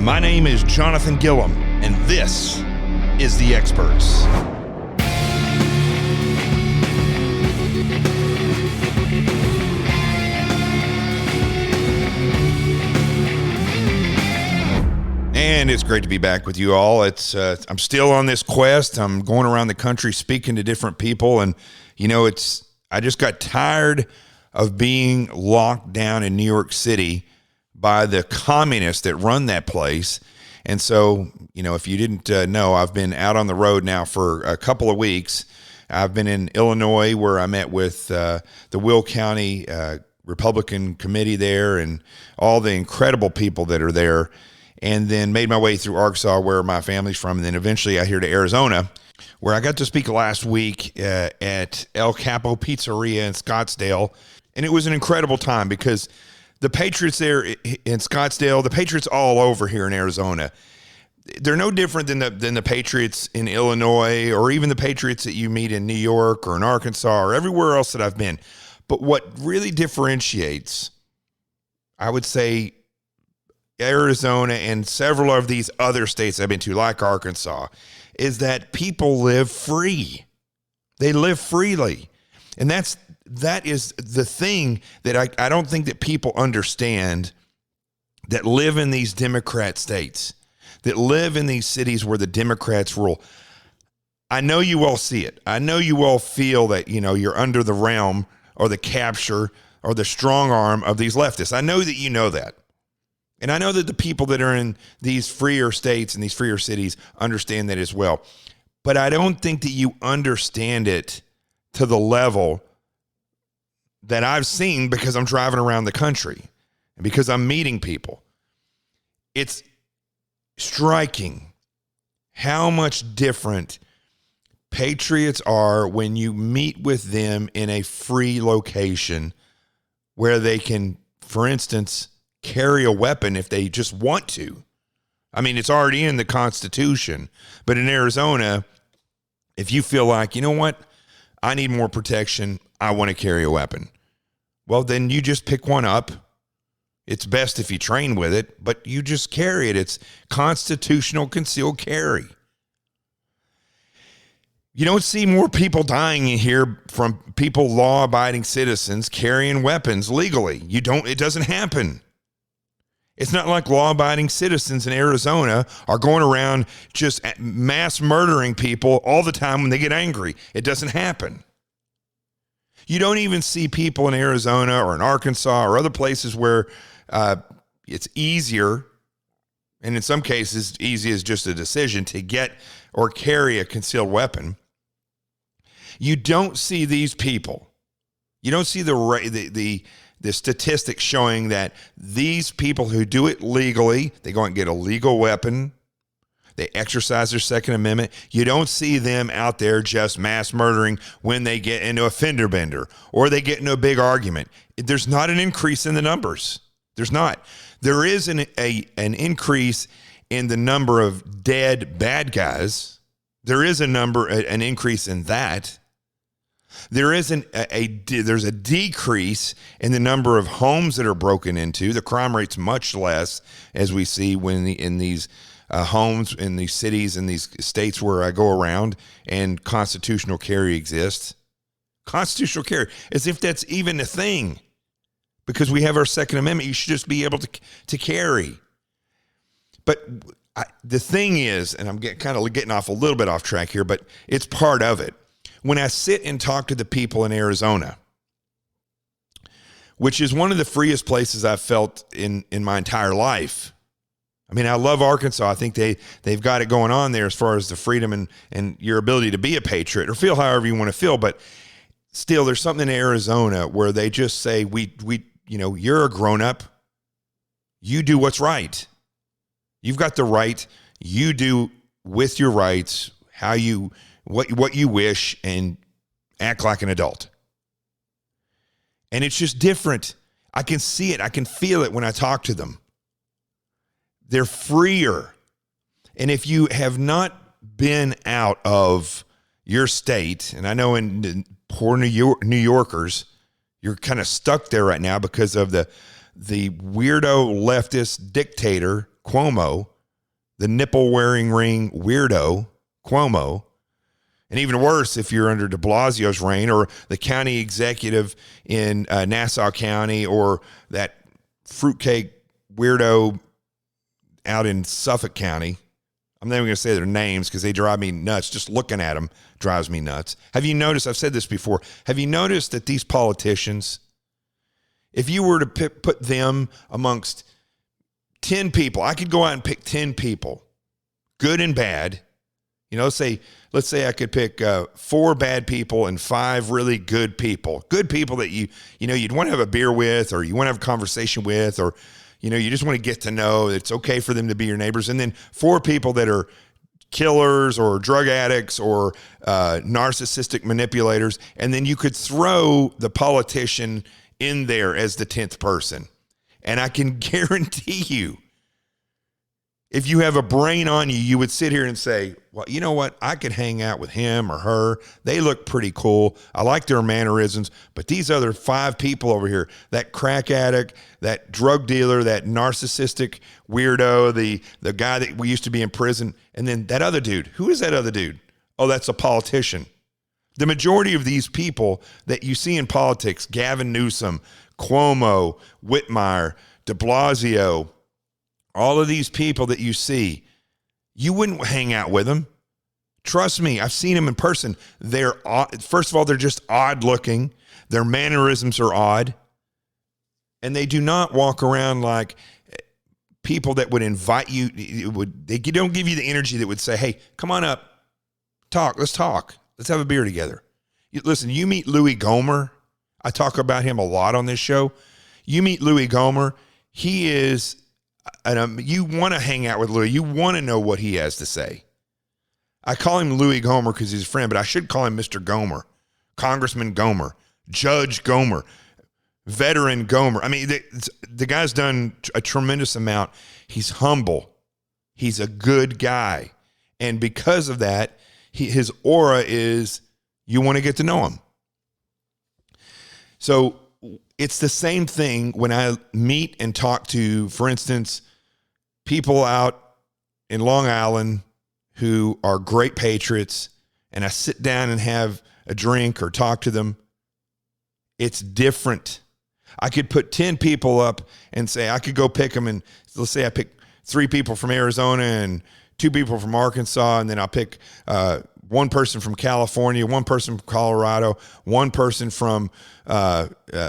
My name is Jonathan Gilliam, and this is The Experts. And it's great to be back with you all. I'm still on this quest. I'm going around the country speaking to different people, and I just got tired of being locked down in New York City by the communists that run that place. And so, if you didn't know, I've been out on the road now for a couple of weeks. I've been in Illinois, where I met with the Will County Republican Committee there and all the incredible people that are there, and then made my way through Arkansas, where my family's from, and then eventually I here to Arizona, where I got to speak last week at El Capo Pizzeria in Scottsdale. And it was an incredible time because the Patriots there in Scottsdale, the Patriots all over here in Arizona, they're no different than the Patriots in Illinois, or even the Patriots that you meet in New York or in Arkansas or everywhere else that I've been. But what really differentiates, I would say, Arizona and several of these other states I've been to, like Arkansas, is that people live free. They live freely. And that is the thing that I don't think that people understand, that live in these Democrat states, that live in these cities where the Democrats rule. I know you all see it. I know you all feel that, you're under the realm or the capture or the strong arm of these leftists. I know that you know that. And I know that the people that are in these freer states and these freer cities understand that as well. But I don't think that you understand it to the level that I've seen, because I'm driving around the country and because I'm meeting people. It's striking how much different patriots are when you meet with them in a free location where they can, for instance, carry a weapon if they just want to. I mean, it's already in the Constitution, but in Arizona, if you feel like, you know what, I need more protection, I want to carry a weapon, well, then you just pick one up. It's best if you train with it, but you just carry it. It's constitutional concealed carry. You don't see more people dying in here from people, law-abiding citizens, carrying weapons legally. It doesn't happen. It's not like law-abiding citizens in Arizona are going around just mass murdering people all the time when they get angry. It doesn't happen. You don't even see people in Arizona or in Arkansas or other places where it's easier, and in some cases easy as just a decision, to get or carry a concealed weapon. You don't see these people. You don't see the statistics showing that these people who do it legally, they go and get a legal weapon, they exercise their Second Amendment. You don't see them out there just mass murdering when they get into a fender bender or they get into a big argument. There's not an increase in the numbers. There's not. There is an increase in the number of dead bad guys. There is an increase in that. There's a decrease in the number of homes that are broken into. The crime rate's much less, as we see in these homes in these cities and these states where I go around, and constitutional carry exists. Constitutional carry, as if that's even a thing, because we have our Second Amendment. You should just be able to carry. But the thing is, and I'm kind of getting off a little bit off track here, but it's part of it. When I sit and talk to the people in Arizona, which is one of the freest places I've felt in my entire life. I mean, I love Arkansas. I think they've got it going on there as far as the freedom and your ability to be a patriot or feel however you want to feel. But still, there's something in Arizona where they just say, you're a grown up. You do what's right. You've got the right. You do with your rights what you wish, and act like an adult. And it's just different. I can see it. I can feel it when I talk to them. They're freer. And if you have not been out of your state, and I know in poor New Yorkers, you're kind of stuck there right now because of the weirdo leftist dictator, Cuomo, the nipple-wearing ring weirdo, Cuomo, and even worse if you're under de Blasio's reign, or the county executive in Nassau County, or that fruitcake weirdo out in Suffolk County. I'm not even going to say their names because they drive me nuts. Just looking at them drives me nuts. Have you noticed, I've said this before, have you noticed that these politicians, if you were to put them amongst 10 people, I could go out and pick 10 people, good and bad. You know, let's say I could pick 4 bad people and 5 really good people that you'd want to have a beer with, or you want to have a conversation with, or you just want to get to know. It's okay for them to be your neighbors. And then 4 people that are killers or drug addicts or narcissistic manipulators. And then you could throw the politician in there as the 10th person. And I can guarantee you, if you have a brain on you, you would sit here and say, well, you know what? I could hang out with him or her. They look pretty cool. I like their mannerisms. But these other 5 people over here, that crack addict, that drug dealer, that narcissistic weirdo, the guy that we used to be in prison, and then that other dude. Who is that other dude? Oh, that's a politician. The majority of these people that you see in politics, Gavin Newsom, Cuomo, Whitmire, de Blasio, all of these people that you see, you wouldn't hang out with them. Trust me, I've seen them in person. They're first of all, they're just odd looking. Their mannerisms are odd. And they do not walk around like people that would invite you. They don't give you the energy that would say, hey, come on up, let's talk. Let's have a beer together. Listen, you meet Louis Gohmert. I talk about him a lot on this show. You meet Louis Gohmert. He is... you want to hang out with Louis. You want to know what he has to say. I call him Louis Gohmert because he's a friend, but I should call him Mr. Gohmert, Congressman Gohmert, Judge Gohmert, Veteran Gohmert. I mean, the guy's done a tremendous amount. He's humble. He's a good guy. And because of that, his aura is, you want to get to know him. So it's the same thing when I meet and talk to, for instance, people out in Long Island who are great patriots, and I sit down and have a drink or talk to them. It's different. I could put 10 people up and say, I could go pick them, and let's say I pick 3 people from Arizona and 2 people from Arkansas, and then I'll pick 1 person from California, 1 person from Colorado, 1 person from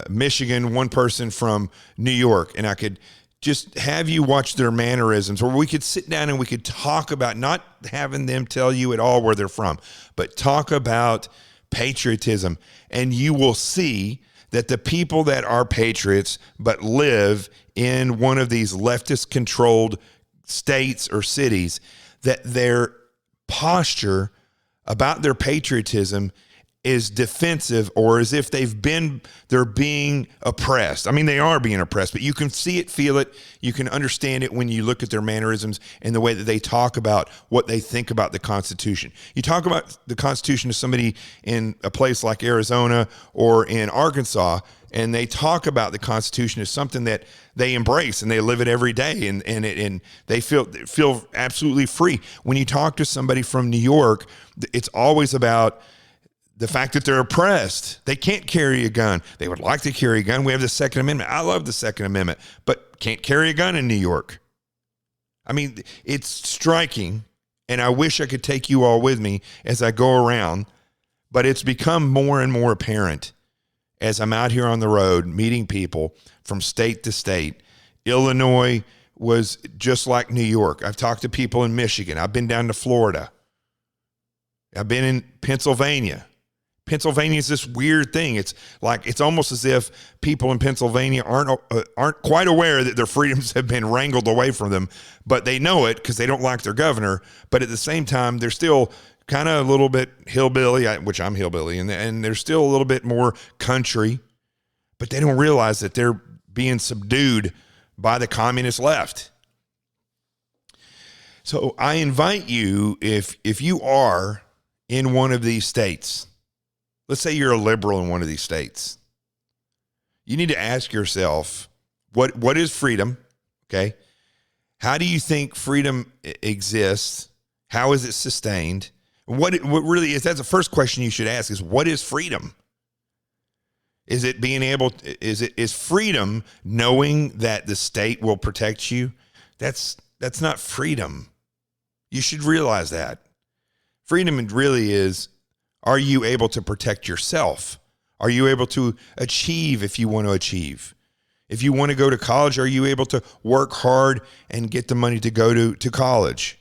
Michigan, 1 person from New York. And I could just have you watch their mannerisms, or we could sit down and we could talk about, not having them tell you at all where they're from, but talk about patriotism. And you will see that the people that are patriots but live in one of these leftist controlled states or cities, that their posture about their patriotism is defensive, or as if they're being oppressed. I mean, they are being oppressed, but you can see it, feel it. You can understand it when you look at their mannerisms and the way that they talk about what they think about the Constitution. You talk about the Constitution to somebody in a place like Arizona or in Arkansas, and they talk about the Constitution as something that they embrace and they live it every day, and they feel absolutely free. When you talk to somebody from New York, it's always about the fact that they're oppressed. They can't carry a gun. They would like to carry a gun. We have the Second Amendment. I love the Second Amendment, but can't carry a gun in New York. I mean, it's striking, and I wish I could take you all with me as I go around, but it's become more and more apparent as I'm out here on the road meeting people from state to state. Illinois was just like New York. I've talked to people in Michigan. I've been down to Florida. I've been in Pennsylvania. Pennsylvania is this weird thing. It's like, it's almost as if people in Pennsylvania aren't quite aware that their freedoms have been wrangled away from them, but they know it because they don't like their governor. But at the same time, they're still kind of a little bit hillbilly, which I'm hillbilly, and they're still a little bit more country, but they don't realize that they're being subdued by the communist left. So I invite you, if you are in one of these states, let's say you're a liberal in one of these states, you need to ask yourself, what is freedom? Okay. How do you think freedom exists? How is it sustained? What really is, that's the first question you should ask, is what is freedom? Is it being able, is freedom knowing that the state will protect you? That's not freedom. You should realize that. Freedom really is, are you able to protect yourself? Are you able to achieve if you want to achieve? If you want to go to college, are you able to work hard and get the money to go to college?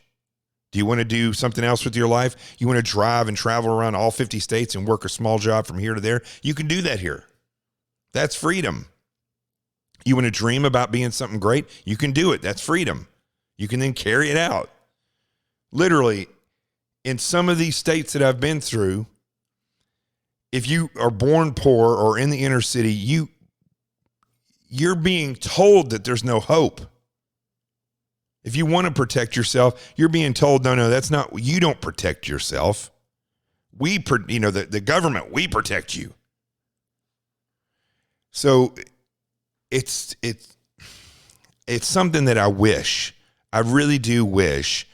Do you want to do something else with your life? You want to drive and travel around all 50 states and work a small job from here to there? You can do that here. That's freedom. You want to dream about being something great? You can do it. That's freedom. You can then carry it out. Literally, in some of these states that I've been through, if you are born poor or in the inner city, you're being told that there's no hope. If you want to protect yourself, you're being told, no, that's not, you don't protect yourself. The government, we protect you. So it's something that I really do wish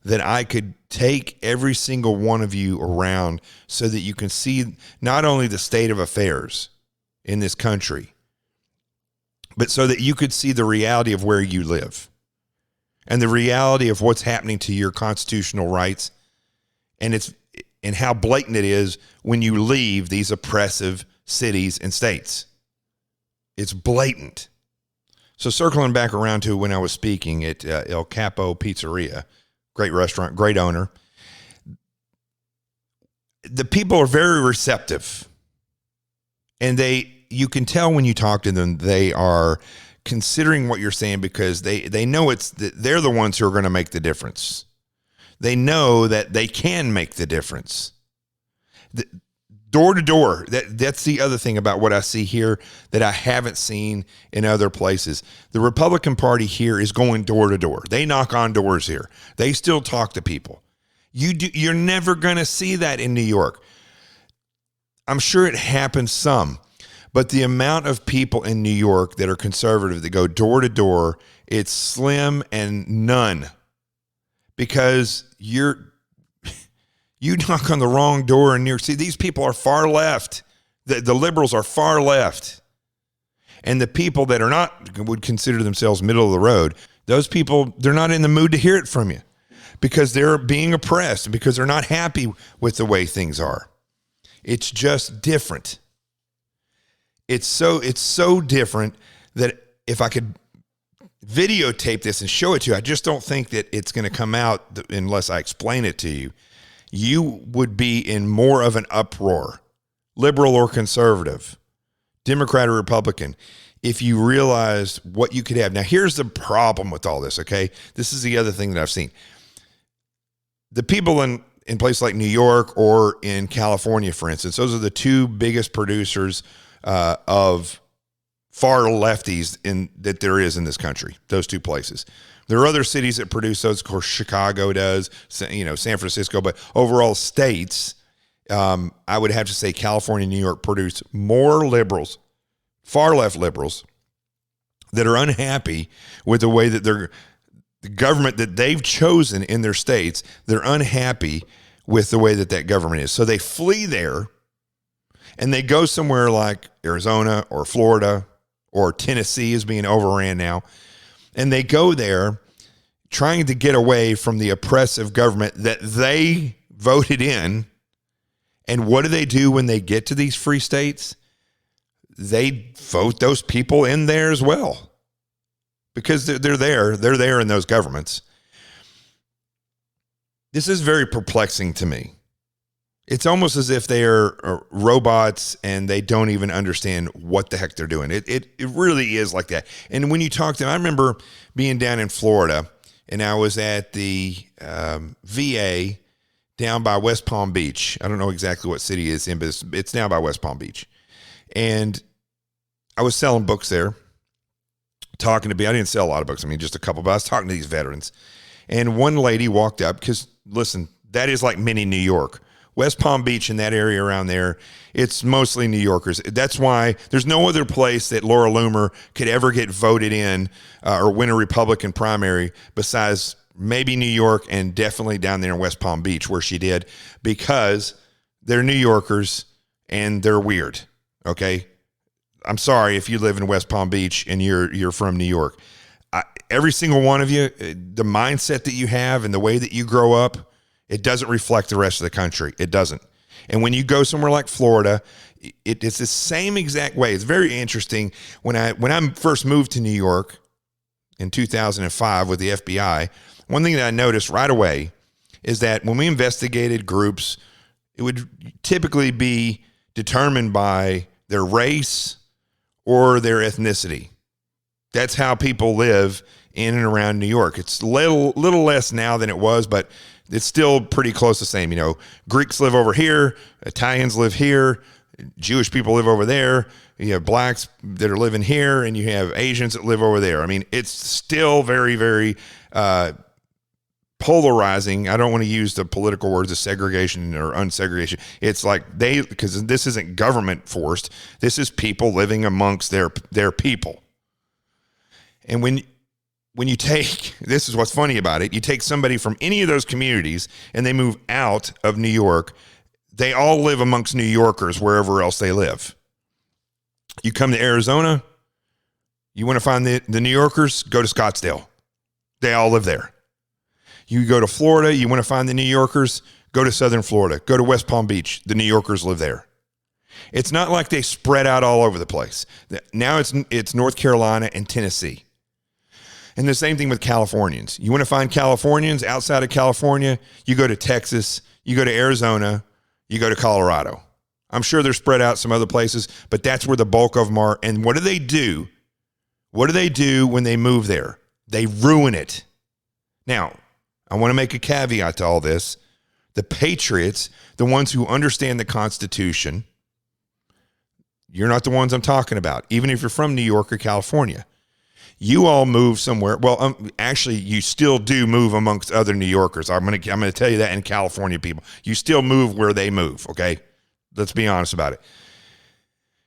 that I could take every single one of you around so that you can see not only the state of affairs in this country, but so that you could see the reality of where you live and the reality of what's happening to your constitutional rights, and how blatant it is when you leave these oppressive cities and states. It's blatant. So circling back around to when I was speaking at El Capo Pizzeria, great restaurant, great owner, the people are very receptive, and you can tell when you talk to them, they are considering what you're saying because they know they're the ones who are going to make the difference. They know that they can make the difference. Door to door, that's the other thing about what I see here that I haven't seen in other places. The Republican Party here is going door to door. They knock on doors here. They still talk to people. You're never going to see that in New York. I'm sure it happens some, but the amount of people in New York that are conservative that go door to door, it's slim and none, because you knock on the wrong door in New York City. These people are far left. The liberals are far left. And the people that are not, would consider themselves middle of the road, those people, they're not in the mood to hear it from you because they're being oppressed, because they're not happy with the way things are. It's just different. It's so different that if I could videotape this and show it to you, I just don't think that it's going to come out unless I explain it to you. You would be in more of an uproar, liberal or conservative, Democrat or Republican, if you realized what you could have. Now, here's the problem with all this, okay? This is the other thing that I've seen. The people in places like New York or in California, for instance, those are the two biggest producers of far lefties that there is in this country, those two places. There are other cities that produce those. Of course, Chicago does, San Francisco, but overall states, I would have to say California and New York produce more liberals, far left liberals, that are unhappy with the way that the government that they've chosen in their states, they're unhappy with the way that government is. So they flee there and they go somewhere like Arizona or Florida or Tennessee is being overran now. And they go there trying to get away from the oppressive government that they voted in. And what do when they get to these free states? They vote those people in there as well, because they're there in those governments. This is very perplexing to me. It's almost as if they are robots and they don't even understand what the heck they're doing. It really is like that. And when you talk to them, I remember being down in Florida, and I was at the VA down by West Palm Beach. I don't know exactly what city it's in, but it's down by West Palm Beach. And I was selling books there, talking to I didn't sell a lot of books. I mean, just a couple, but I was talking to these veterans. And one lady walked up, because, listen, that is like mini New York. West Palm Beach and that area around there, it's mostly New Yorkers. That's why there's no other place that Laura Loomer could ever get voted in or win a Republican primary besides maybe New York and definitely down there in West Palm Beach where she did, because they're New Yorkers and they're weird. Okay. I'm sorry if you live in West Palm Beach and you're from New York. Every single one of you, the mindset that you have and the way that you grow up, it doesn't reflect the rest of the country. It doesn't. And when you go somewhere like Florida, it's the same exact way. It's very interesting. When I first moved to New York in 2005 with the FBI, one thing that I noticed right away is that when we investigated groups, it would typically be determined by their race or their ethnicity. That's how people live in and around New York. It's little less now than it was, but it's still pretty close to the same. You know, Greeks live over here, Italians live here, Jewish people live over there. You have blacks that are living here, and you have Asians that live over there. I mean, it's still very, very polarizing. I don't want to use the political words of segregation or unsegregation. It's like because this isn't government forced. This is people living amongst their people. And when you take, this is what's funny about it, you take somebody from any of those communities and they move out of New York, they all live amongst New Yorkers wherever else they live. You come to Arizona, you want to find the New Yorkers, go to Scottsdale. They all live there. You go to Florida, you want to find the New Yorkers, go to Southern Florida, go to West Palm Beach. The New Yorkers live there. It's not like they spread out all over the place. Now it's North Carolina and Tennessee. And the same thing with Californians. You want to find Californians outside of California, you go to Texas, you go to Arizona, you go to Colorado. I'm sure they're spread out some other places, but that's where the bulk of them are. And what do they do? What do they do when they move there? They ruin it. Now, I want to make a caveat to all this. The Patriots, the ones who understand the Constitution, you're not the ones I'm talking about, even if you're from New York or California. You all move somewhere. Well, actually, you still do move amongst other New Yorkers. I'm gonna tell you that in California, people, you still move where they move. Okay, let's be honest about it.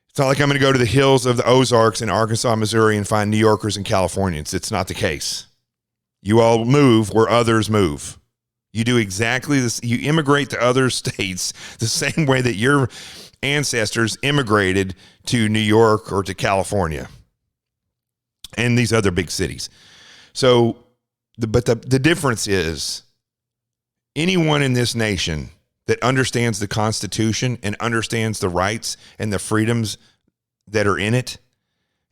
It's not like I'm going to go to the hills of the Ozarks in Arkansas, Missouri, and find New Yorkers and Californians. It's not the case. You all move where others move. You do exactly this. You immigrate to other states the same way that your ancestors immigrated to New York or to California and these other big cities. So, but the difference is anyone in this nation that understands the Constitution and understands the rights and the freedoms that are in it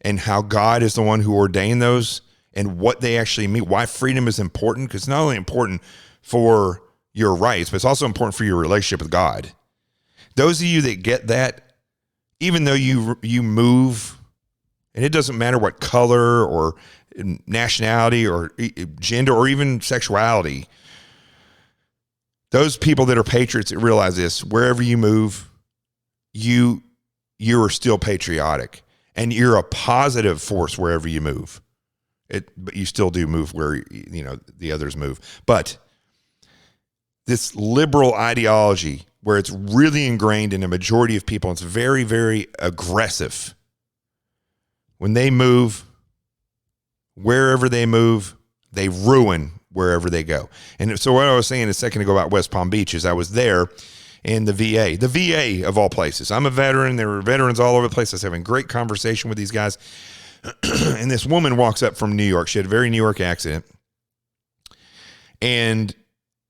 and how God is the one who ordained those and what they actually mean, why freedom is important, because it's not only important for your rights, but it's also important for your relationship with God. Those of you that get that, even though you move, and it doesn't matter what color or nationality or gender or even sexuality, those people that are patriots that realize this, wherever you move, you are still patriotic, and you're a positive force wherever you move. But you still do move where the others move. But this liberal ideology, where it's really ingrained in a majority of people, it's very, very aggressive. When they move, wherever they move, they ruin wherever they go. And so what I was saying a second ago about West Palm Beach is I was there in the VA of all places. I'm a veteran. There were veterans all over the place. I was having a great conversation with these guys. And this woman walks up from New York. She had a very New York accent. And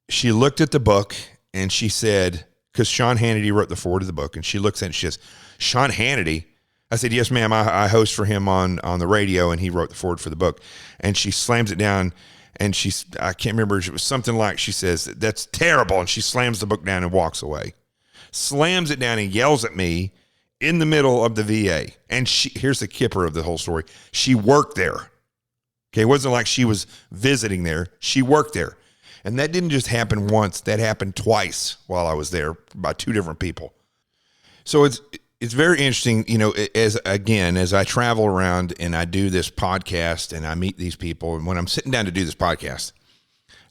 she looked at the book and she said, because Sean Hannity wrote the foreword of the book, and she looks at it and she says, Sean Hannity? I said, yes, ma'am. I host for him on the radio, and he wrote the foreword for the book. And she slams it down, and I can't remember. It was something like, she says, that's terrible. And she slams the book down and walks away. Slams it down and yells at me in the middle of the VA. And here's the kipper of the whole story. She worked there. Okay, it wasn't like she was visiting there. She worked there. And that didn't just happen once. That happened twice while I was there by two different people. So it's very interesting, as I travel around and I do this podcast and I meet these people, and when I'm sitting down to do this podcast,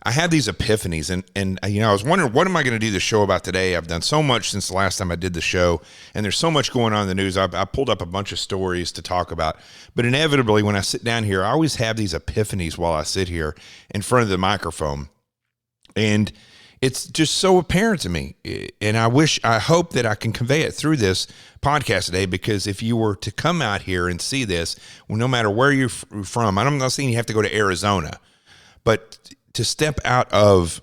I had these epiphanies, and I was wondering, what am I going to do the show about today? I've done so much since the last time I did the show, and there's so much going on in the news. I pulled up a bunch of stories to talk about, but inevitably when I sit down here, I always have these epiphanies while I sit here in front of the microphone, and it's just so apparent to me, and I hope that I can convey it through this podcast today, because if you were to come out here and see this, well, no matter where you're from, I'm not saying you have to go to Arizona, but to step out of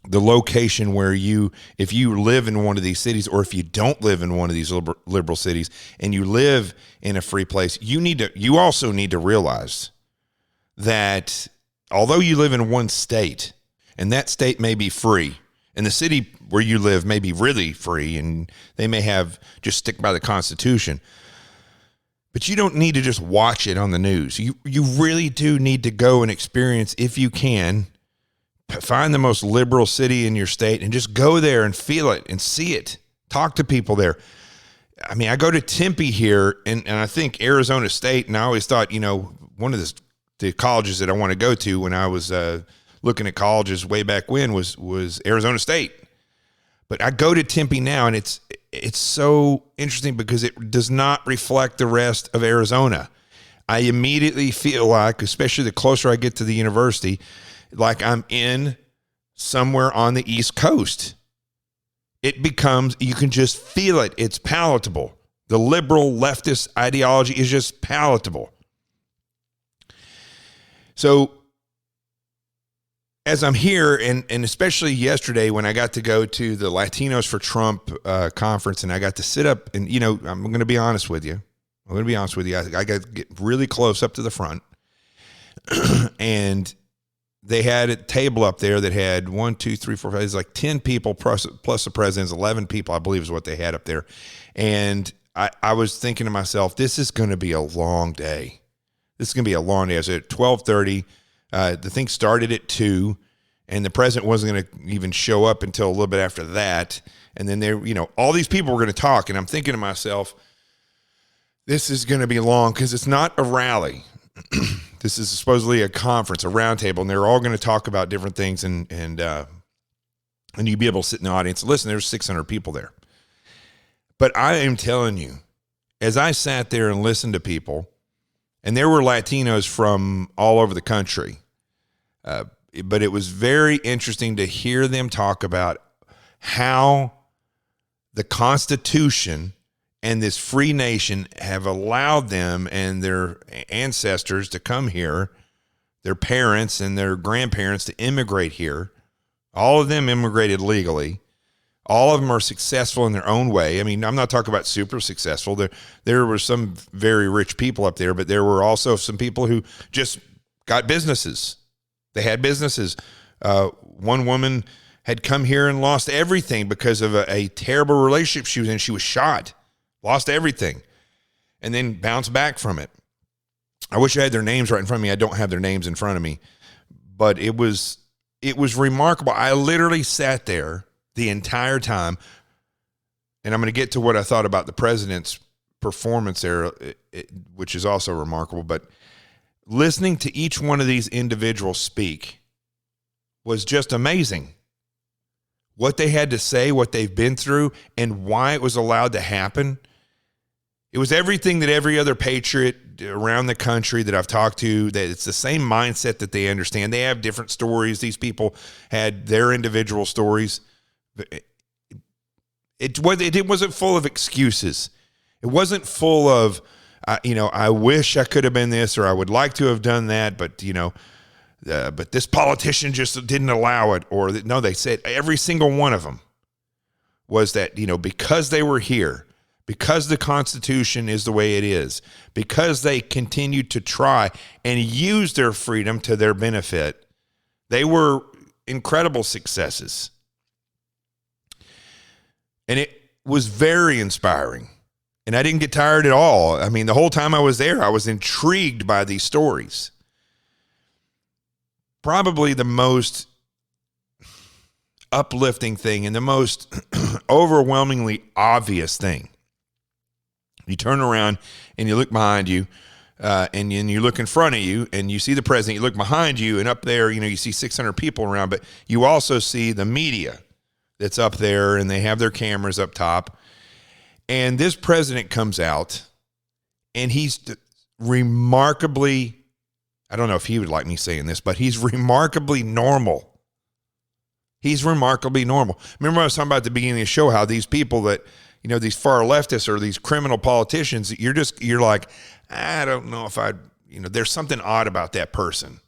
the location where if you live in one of these cities, or if you don't live in one of these liberal cities and you live in a free place, you also need to realize that although you live in one state, and that state may be free, and the city where you live may be really free, and they may have just stick by the Constitution, but you don't need to just watch it on the news. You really do need to go and experience, if you can, find the most liberal city in your state and just go there and feel it and see it. Talk to people there. I mean, I go to Tempe here, and I think Arizona State, and I always thought, one of the colleges that I want to go to when I was looking at colleges way back when was Arizona State. But I go to Tempe now, and it's so interesting because it does not reflect the rest of Arizona. I immediately feel like, especially the closer I get to the university, like I'm in somewhere on the East Coast. You can just feel it. It's palatable. The liberal leftist ideology is just palatable. So as I'm here, and especially yesterday when I got to go to the Latinos for Trump conference, and I got to sit up, and I'm going to be honest with you. I got to get really close up to the front, and they had a table up there that had 1, 2, 3, 4, 5. It was like 10 people plus the president's 11 people, I believe, is what they had up there. And I was thinking to myself, this is going to be a long day. This is going to be a long day. I was at 12:30. The thing started at 2, and the president wasn't going to even show up until a little bit after that. And then all these people were going to talk, and I'm thinking to myself, this is going to be long because it's not a rally. This is supposedly a conference, a roundtable, and they're all going to talk about different things, and you'd be able to sit in the audience and listen. There's 600 people there. But I am telling you, as I sat there and listened to people, and there were Latinos from all over the country, but it was very interesting to hear them talk about how the Constitution and this free nation have allowed them and their ancestors to come here, their parents and their grandparents to immigrate here. All of them immigrated legally. All of them are successful in their own way. I mean, I'm not talking about super successful. There were some very rich people up there, but there were also some people who just got businesses. They had businesses. One woman had come here and lost everything because of a terrible relationship she was in. She was shot. Lost everything, and then bounced back from it. I wish I had their names right in front of me. I don't have their names in front of me, but it was remarkable. I literally sat there the entire time, and I'm going to get to what I thought about the president's performance there, which is also remarkable, but listening to each one of these individuals speak was just amazing. What they had to say, what they've been through, and why it was allowed to happen. It was everything that every other patriot around the country that I've talked to, that it's the same mindset that they understand. They have different stories. These people had their individual stories. It wasn't full of excuses. It wasn't full of, I wish I could have been this, or I would like to have done that, but this politician just didn't allow it. Or no, they said every single one of them was that, because they were here, because the Constitution is the way it is, because they continued to try and use their freedom to their benefit, they were incredible successes. And it was very inspiring. And I didn't get tired at all. I mean, the whole time I was there, I was intrigued by these stories. Probably the most uplifting thing and the most overwhelmingly obvious thing. You turn around and you look behind you. and you look in front of you and you see the president, you look behind you, and up there, you see 600 people around, but you also see the media that's up there, and they have their cameras up top. And this president comes out, and he's remarkably, I don't know if he would like me saying this, but he's remarkably normal. He's remarkably normal. Remember I was talking about at the beginning of the show how these people that, these far leftists or these criminal politicians, you're like, I don't know if there's something odd about that person.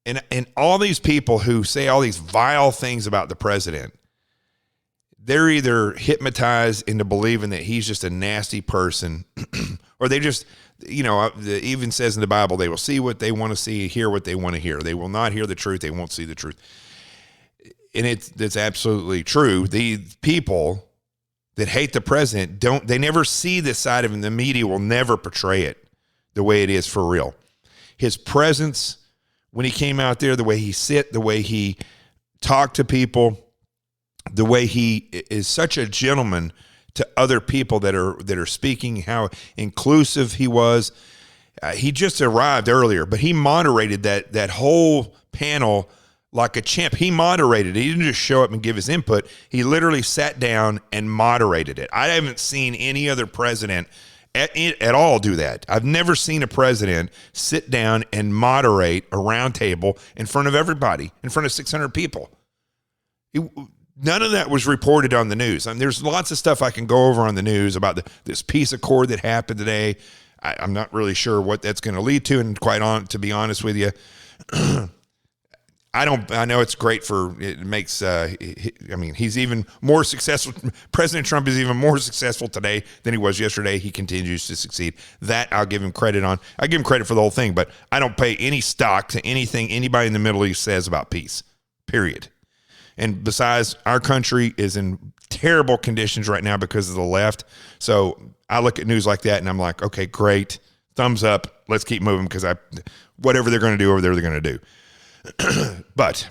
And all these people who say all these vile things about the president, they're either hypnotized into believing that he's just a nasty person, or they just, it even says in the Bible, they will see what they want to see, hear what they want to hear. They will not hear the truth. They won't see the truth. And that's absolutely true. These people that hate the president they never see this side of him. The media will never portray it the way it is for real. His presence when he came out there, the way he the way he talked to people, the way he is such a gentleman to other people that are speaking, how inclusive he was. He just arrived earlier, but he moderated that whole panel like a champ. He moderated it. He didn't just show up and give his input. He literally sat down and moderated it. I haven't seen any other president at all do that. I've never seen a president sit down and moderate a round table in front of everybody, in front of 600 people. None of that was reported on the news. There's lots of stuff I can go over on the news about this peace accord that happened today. I'm not really sure what that's going to lead to, and to be honest with you, I know it's great he's even more successful. President Trump is even more successful today than he was yesterday. He continues to succeed. That I'll give him credit on. I give him credit for the whole thing, but I don't pay any stock to anything anybody in the Middle East says about peace, period. And besides, our country is in terrible conditions right now because of the left. So I look at news like that and I'm like, okay, great. Thumbs up. Let's keep moving because whatever they're going to do over there, they're going to do. But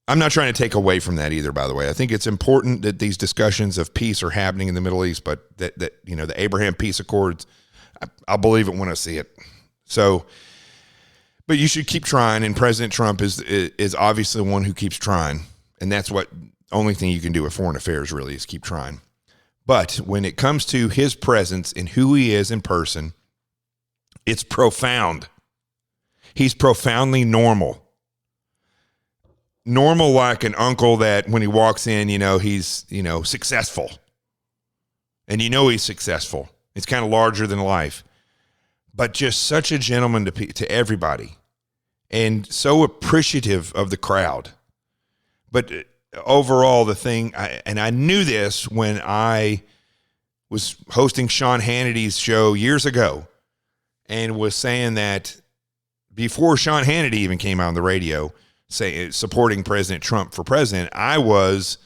I'm not trying to take away from that either, by the way. I think it's important that these discussions of peace are happening in the Middle East, but that the Abraham Peace Accords, I'll believe it when I see it. So, but you should keep trying, and President Trump is obviously the one who keeps trying, and that's what only thing you can do with foreign affairs really is keep trying. But when it comes to his presence and who he is in person, it's profound. He's profoundly normal. Normal like an uncle that when he walks in, he's, successful. And he's successful. It's kind of larger than life. But just such a gentleman to everybody. And so appreciative of the crowd. But overall, the thing, I knew this when I was hosting Sean Hannity's show years ago and was saying that before Sean Hannity even came out on the radio supporting President Trump for president, I was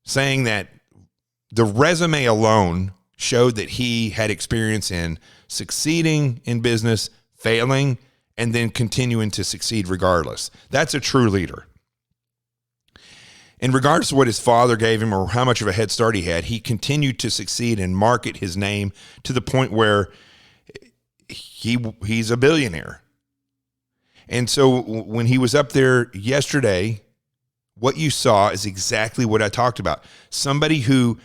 saying that the resume alone showed that he had experience in succeeding in business, failing, and then continuing to succeed regardless. That's a true leader. And regardless of what his father gave him or how much of a head start he had, he continued to succeed and market his name to the point where he's a billionaire. And so when he was up there yesterday, what you saw is exactly what I talked about. Somebody who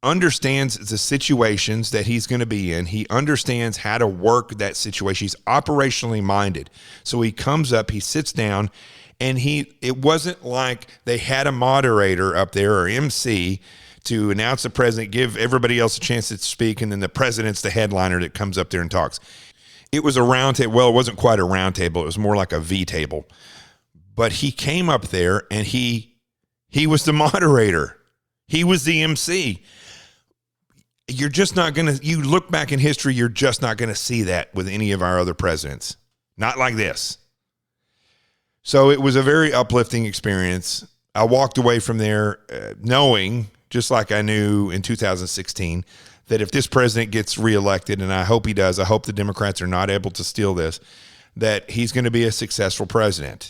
understands the situations that he's going to be in. He understands how to work that situation. He's operationally minded. So he comes up, he sits down, and it wasn't like they had a moderator up there or MC to announce the president, give everybody else a chance to speak, and then the president's the headliner that comes up there and talks. It was a round table. Well, it wasn't quite a round table. It was more like a V table. But he came up there and he was the moderator. He was the MC. You're just not going to, you look back in history, you're just not going to see that with any of our other presidents. Not like this. So it was a very uplifting experience. I walked away from there knowing, just like I knew in 2016, that if this president gets reelected, and I hope he does, I hope the Democrats are not able to steal this, that he's going to be a successful president.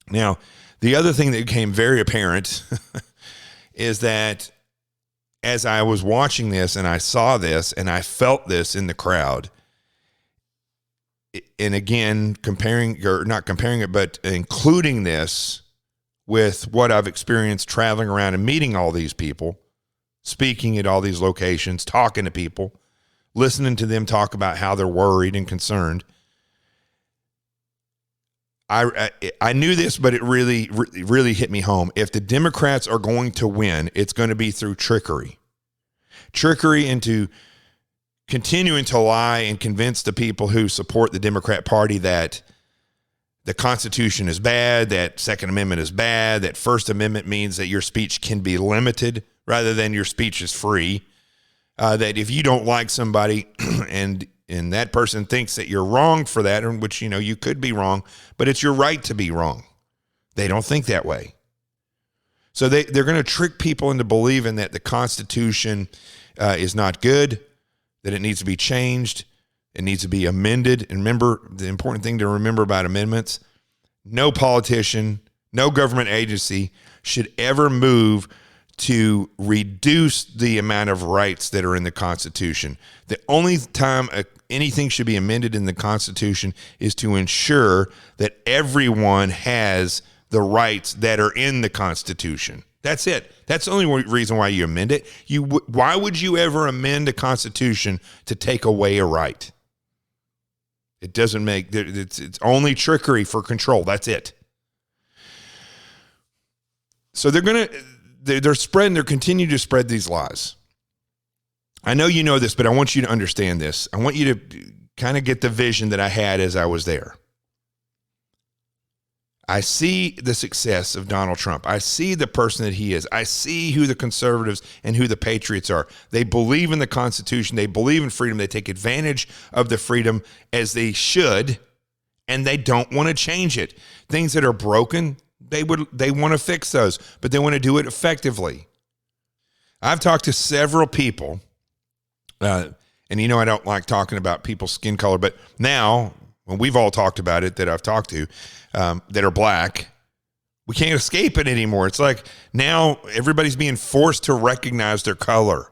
Now, the other thing that became very apparent is that as I was watching this and I saw this and I felt this in the crowd, and again, not comparing it, but including this with what I've experienced traveling around and meeting all these people, speaking at all these locations, talking to people, listening to them talk about how they're worried and concerned. I knew this, but it really hit me home. If the Democrats are going to win, it's going to be through trickery into continuing to lie and convince the people who support the Democrat Party that the Constitution is bad, that Second Amendment is bad, that First Amendment means that your speech can be limited rather than your speech is free, that if you don't like somebody and that person thinks that you're wrong for that, which, you could be wrong, but it's your right to be wrong. They don't think that way. So they're going to trick people into believing that the Constitution is not good, that it needs to be changed, it needs to be amended. And remember, the important thing to remember about amendments, no politician, no government agency should ever move to reduce the amount of rights that are in the Constitution. The only time anything should be amended in the Constitution is to ensure that everyone has the rights that are in the Constitution. That's it. That's the only reason why you amend it. Why would you ever amend a Constitution to take away a right? It doesn't make, it's only trickery for control. That's it. So they're continuing to spread these lies. I know you know this, but I want you to understand this. I want you to kind of get the vision that I had as I was there. I see the success of Donald Trump. I see the person that he is. I see who the conservatives and who the patriots are. They believe in the Constitution. They believe in freedom. They take advantage of the freedom as they should, and they don't want to change it. Things that are broken, they want to fix those, but they want to do it effectively. I've talked to several people, and I don't like talking about people's skin color, but now, when we've all talked about it that I've talked to, that are black, we can't escape it anymore. It's like now everybody's being forced to recognize their color.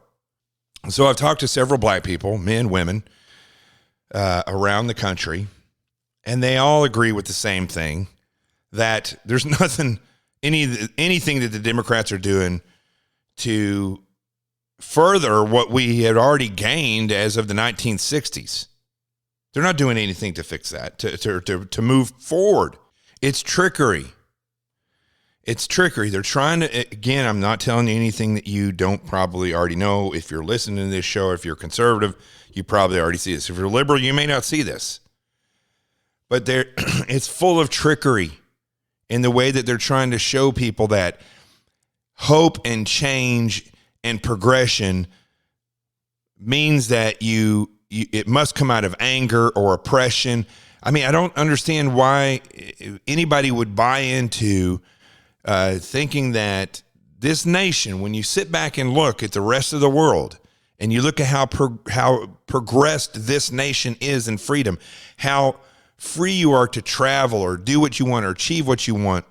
So I've talked to several black people, men, women, around the country, and they all agree with the same thing, that there's anything that the Democrats are doing to further what we had already gained as of the 1960s. They're not doing anything to fix that, to move forward. It's trickery. It's trickery. They're trying to, again, I'm not telling you anything that you don't probably already know. If you're listening to this show, if you're conservative, you probably already see this. If you're liberal, you may not see this. But it's full of trickery in the way that they're trying to show people that hope and change and progression means that it must come out of anger or oppression. I mean, I don't understand why anybody would buy into thinking that this nation, when you sit back and look at the rest of the world and you look at how progressed this nation is in freedom, how free you are to travel or do what you want or achieve what you want,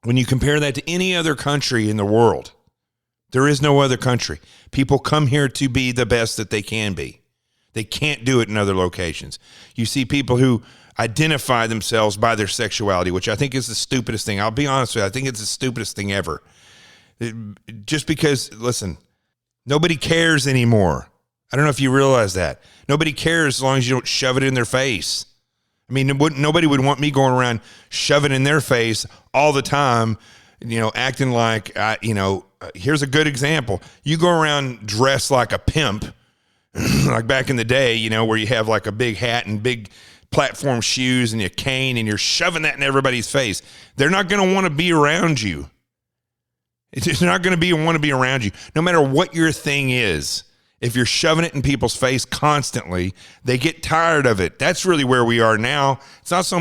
when you compare that to any other country in the world, there is no other country. People come here to be the best that they can be. They can't do it in other locations. You see people who identify themselves by their sexuality, which I think is the stupidest thing. I'll be honest with you. I think it's the stupidest thing ever. Just because, listen, nobody cares anymore. I don't know if you realize that. Nobody cares as long as you don't shove it in their face. I mean, nobody would want me going around shoving in their face all the time, acting like, here's a good example. You go around dressed like a pimp, like back in the day, where you have like a big hat and big platform shoes and a cane and you're shoving that in everybody's face. They're not going to want to be around you. It's just not going to want to be around you. No matter what your thing is, if you're shoving it in people's face constantly, they get tired of it. That's really where we are now. It's not so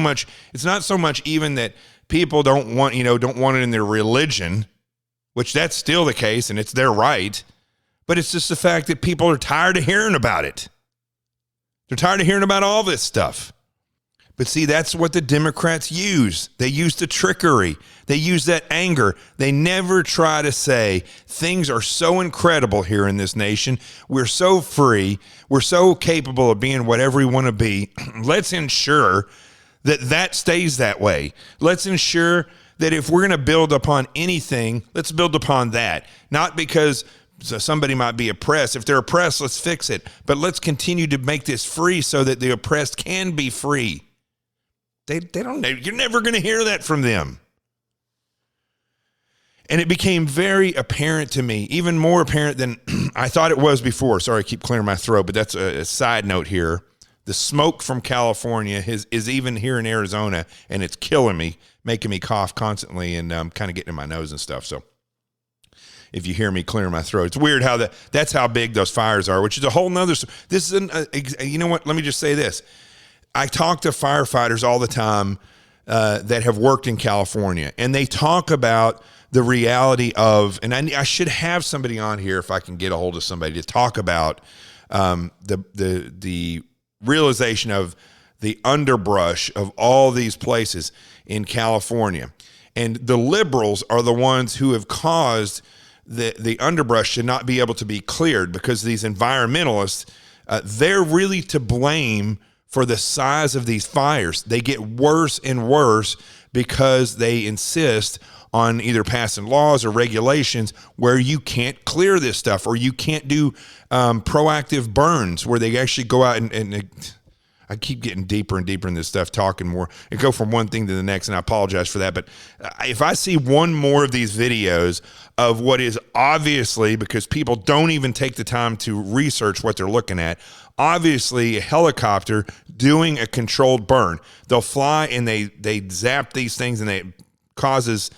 much even that people don't want it in their religion, which that's still the case and it's their right. But it's just the fact that people are tired of hearing about it. They're tired of hearing about all this stuff. But see, that's what the Democrats use. They use the trickery. They use that anger. They never try to say things are so incredible here in this nation. We're so free. We're so capable of being whatever we want to be. Let's ensure that that stays that way. Let's ensure that if we're going to build upon anything, let's build upon that. Not because somebody might be oppressed. If they're oppressed, let's fix it. But let's continue to make this free so that the oppressed can be free. They don't know. You're never going to hear that from them. And it became very apparent to me, even more apparent than I thought it was before. Sorry, I keep clearing my throat, but that's a side note here. The smoke from California is even here in Arizona, and it's killing me, making me cough constantly, and kind of getting in my nose and stuff. So if you hear me clearing my throat, it's weird how that's how big those fires are, which is a whole nother. This is you know what? Let me just say this. I talk to firefighters all the time that have worked in California, and they talk about the reality of, and I should have somebody on here if I can get a hold of somebody to talk about the realization of the underbrush of all these places in California. And the liberals are the ones who have caused the underbrush to not be able to be cleared, because these environmentalists, they're really to blame for the size of these fires. They get worse and worse because they insist on either passing laws or regulations where you can't clear this stuff, or you can't do proactive burns where they actually go out and I keep getting deeper and deeper in this stuff, talking more. It go from one thing to the next, and I apologize for that. But if I see one more of these videos of what is obviously, because people don't even take the time to research what they're looking at, obviously a helicopter doing a controlled burn. They'll fly and they zap these things, and it causes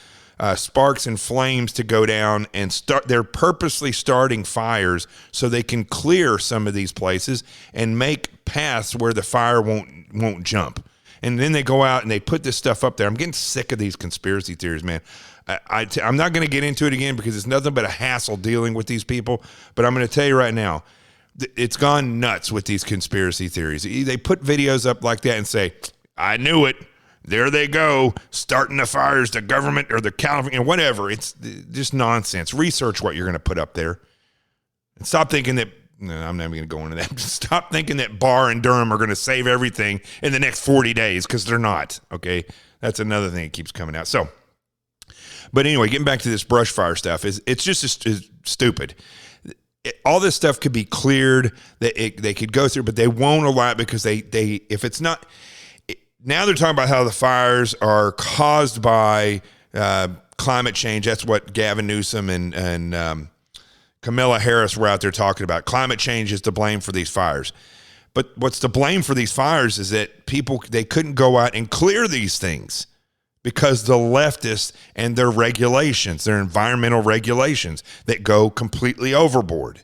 sparks and flames to go down and start. They're purposely starting fires so they can clear some of these places and make paths where the fire won't jump. And then they go out and they put this stuff up there. I'm getting sick of these conspiracy theories, man. I'm not going to get into it again because it's nothing but a hassle dealing with these people. But I'm going to tell you right now, it's gone nuts with these conspiracy theories. They put videos up like that and say, I knew it. There they go, starting the fires, the government or the California, whatever. It's just nonsense. Research what you're going to put up there. And stop thinking that, no, I'm not even going to go into that. Stop thinking that Barr and Durham are going to save everything in the next 40 days, because they're not, okay? That's another thing that keeps coming out. So, but anyway, getting back to this brush fire stuff, it's just stupid. All this stuff could be cleared, that they could go through, but they won't allow it because they if it's not. Now they're talking about how the fires are caused by climate change. That's what Gavin Newsom and Kamala Harris were out there talking about. Climate change is to blame for these fires. But what's to blame for these fires is that they couldn't go out and clear these things because the leftists and their regulations, their environmental regulations that go completely overboard.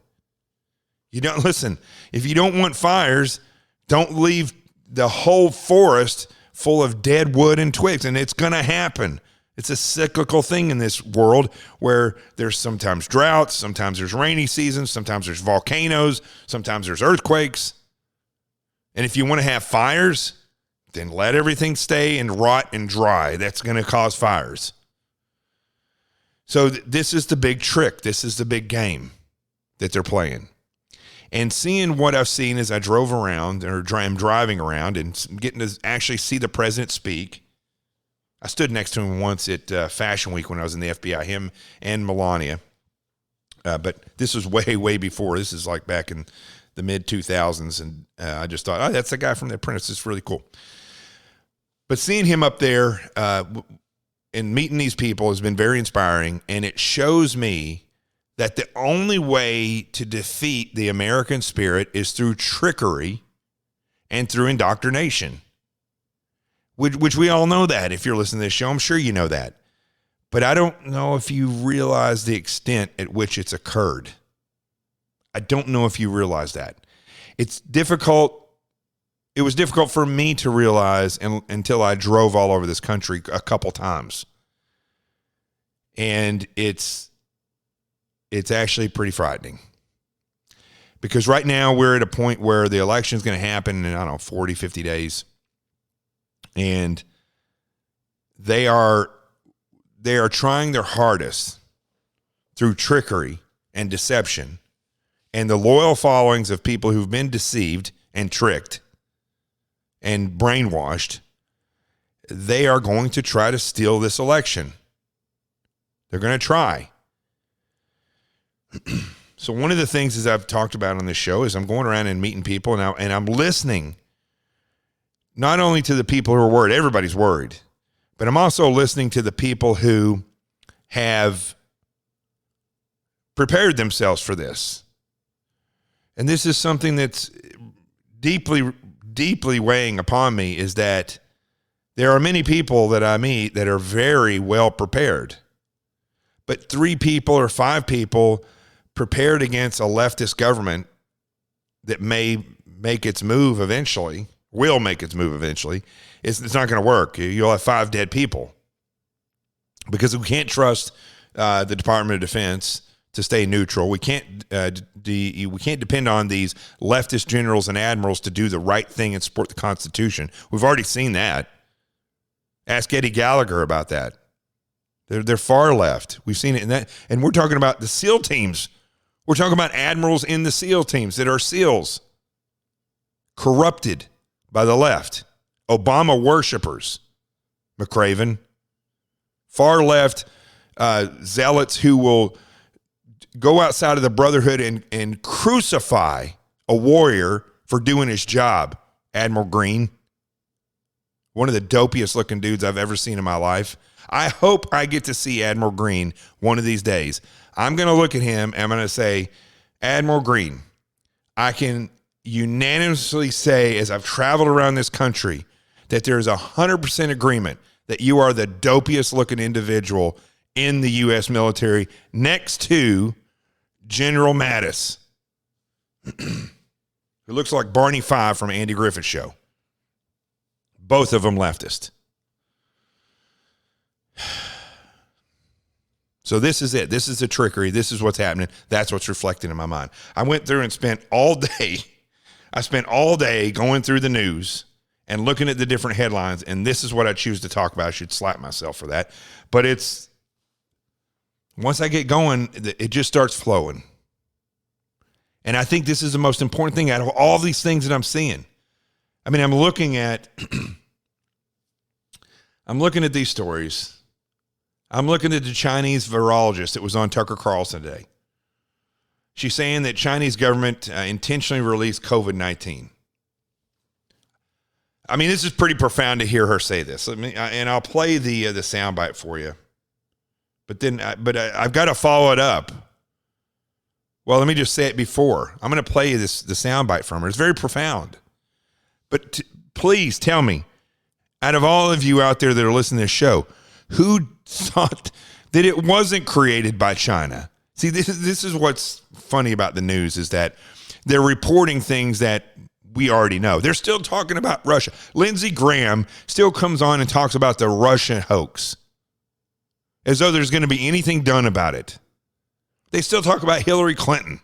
You don't listen. If you don't want fires, don't leave the whole forest full of dead wood and twigs, and it's going to happen. It's a cyclical thing in this world where there's sometimes droughts, sometimes there's rainy seasons, sometimes there's volcanoes, sometimes there's earthquakes. And if you want to have fires, then let everything stay and rot and dry. That's going to cause fires. So this is the big trick. This is the big game that they're playing. And seeing what I've seen as I drove around, or I'm driving around, and getting to actually see the president speak. I stood next to him once at Fashion Week when I was in the FBI, him and Melania. But this was way, way before. This is like back in the mid-2000s, and I just thought, oh, that's the guy from The Apprentice. It's really cool. But seeing him up there and meeting these people has been very inspiring, and it shows me that the only way to defeat the American spirit is through trickery and through indoctrination, which we all know that. If you're listening to this show, I'm sure you know that. But I don't know if you realize the extent at which it's occurred. I don't know if you realize that. It's difficult. It was difficult for me to realize until I drove all over this country a couple times. And it's actually pretty frightening, because right now we're at a point where the election is going to happen in, 40, 50 days. And they are trying their hardest through trickery and deception and the loyal followings of people who've been deceived and tricked and brainwashed. They are going to try to steal this election. They're going to try. So one of the things as I've talked about on this show is I'm going around and meeting people now, and I'm listening not only to the people who are worried, everybody's worried, but I'm also listening to the people who have prepared themselves for this. And this is something that's deeply, deeply weighing upon me, is that there are many people that I meet that are very well prepared. But 3 people or 5 people prepared against a leftist government that may make its move eventually, will make its move eventually, it's not going to work. You'll have 5 dead people because we can't trust the Department of Defense to stay neutral. We can't depend on these leftist generals and admirals to do the right thing and support the Constitution. We've already seen that. Ask Eddie Gallagher about that. They're far left. We've seen it in that. And we're talking about the SEAL teams. We're talking about admirals in the SEAL teams that are SEALs, corrupted by the left. Obama worshipers, McCraven. Far left zealots who will go outside of the brotherhood and crucify a warrior for doing his job. Admiral Green, one of the dopiest looking dudes I've ever seen in my life. I hope I get to see Admiral Green one of these days. I'm going to look at him and I'm going to say, Admiral Green, I can unanimously say, as I've traveled around this country, that there's 100% agreement that you are the dopiest looking individual in the U.S. military, next to General Mattis, who looks like Barney Five from Andy Griffith's show. Both of them leftist. So this is it. This is the trickery. This is what's happening. That's what's reflected in my mind. I went through and spent all day. I spent all day going through the news and looking at the different headlines, and this is what I choose to talk about. I should slap myself for that. But it's, once I get going, it just starts flowing. And I think this is the most important thing out of all these things that I'm seeing. I mean, I'm looking at these stories. I'm looking at the Chinese virologist that was on Tucker Carlson today. She's saying that Chinese government intentionally released COVID-19. I mean, this is pretty profound to hear her say this. And I'll play the soundbite for you. But I've got to follow it up. Well, let me just say it before. I'm going to play you the soundbite from her. It's very profound. But please tell me, out of all of you out there that are listening to this show, who thought that it wasn't created by China? See, this is what's funny about the news, is that they're reporting things that we already know. They're still talking about Russia. Lindsey Graham still comes on and talks about the Russian hoax as though there's going to be anything done about it. They still talk about Hillary Clinton,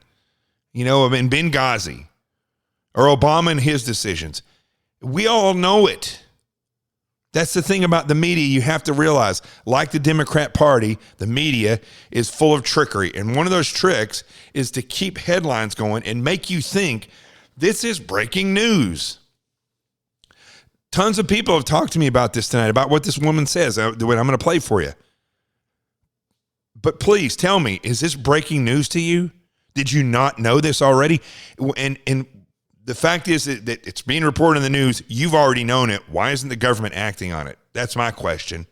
in Benghazi, or Obama and his decisions. We all know it. That's the thing about the media. You have to realize, like the Democrat Party, the media is full of trickery. And one of those tricks is to keep headlines going and make you think this is breaking news. Tons of people have talked to me about this tonight, about what this woman says, what I'm going to play for you. But please tell me, is this breaking news to you? Did you not know this already? And the fact is that it's being reported in the news. You've already known it. Why isn't the government acting on it? That's my question.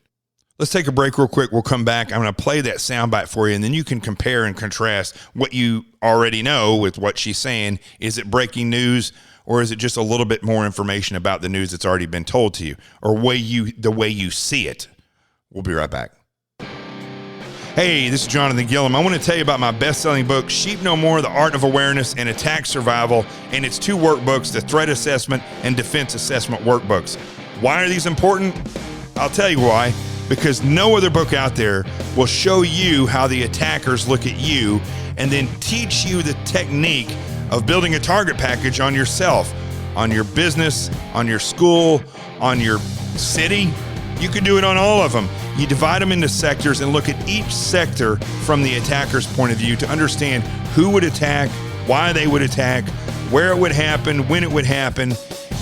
Let's take a break real quick. We'll come back. I'm going to play that soundbite for you, and then you can compare and contrast what you already know with what she's saying. Is it breaking news, or is it just a little bit more information about the news that's already been told to you, or the way you see it? We'll be right back. Hey, this is Jonathan Gilliam. I want to tell you about my best-selling book, Sheep No More, The Art of Awareness and Attack Survival, and its 2 workbooks, the Threat Assessment and Defense Assessment workbooks. Why are these important? I'll tell you why. Because no other book out there will show you how the attackers look at you and then teach you the technique of building a target package on yourself, on your business, on your school, on your city. You could do it on all of them. You divide them into sectors and look at each sector from the attacker's point of view to understand who would attack, why they would attack, where it would happen, when it would happen,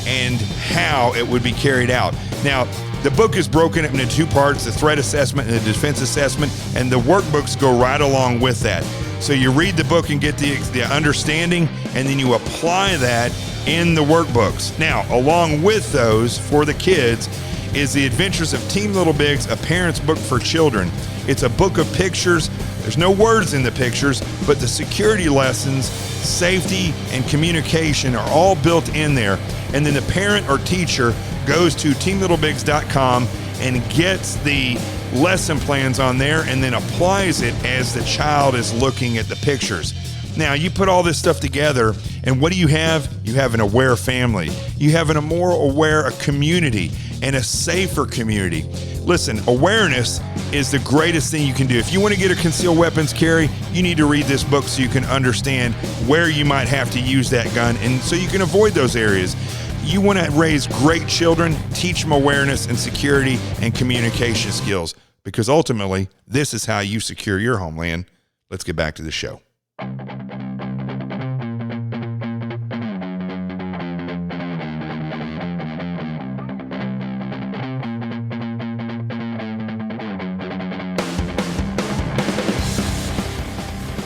and how it would be carried out. Now, the book is broken up into two parts, the threat assessment and the defense assessment, and the workbooks go right along with that. So you read the book and get the understanding, and then you apply that in the workbooks. Now, along with those, for the kids, is The Adventures of Team Little Bigs, a parent's book for children. It's a book of pictures. There's no words in the pictures, but the security lessons, safety, and communication are all built in there. And then the parent or teacher goes to teamlittlebigs.com and gets the lesson plans on there and then applies it as the child is looking at the pictures. Now, you put all this stuff together, and what do you have? You have an aware family. You have a more aware community and a safer community. Listen, awareness is the greatest thing you can do. If you want to get a concealed weapons carry, you need to read this book so you can understand where you might have to use that gun and so you can avoid those areas. You want to raise great children, teach them awareness and security and communication skills, because ultimately, this is how you secure your homeland. Let's get back to the show.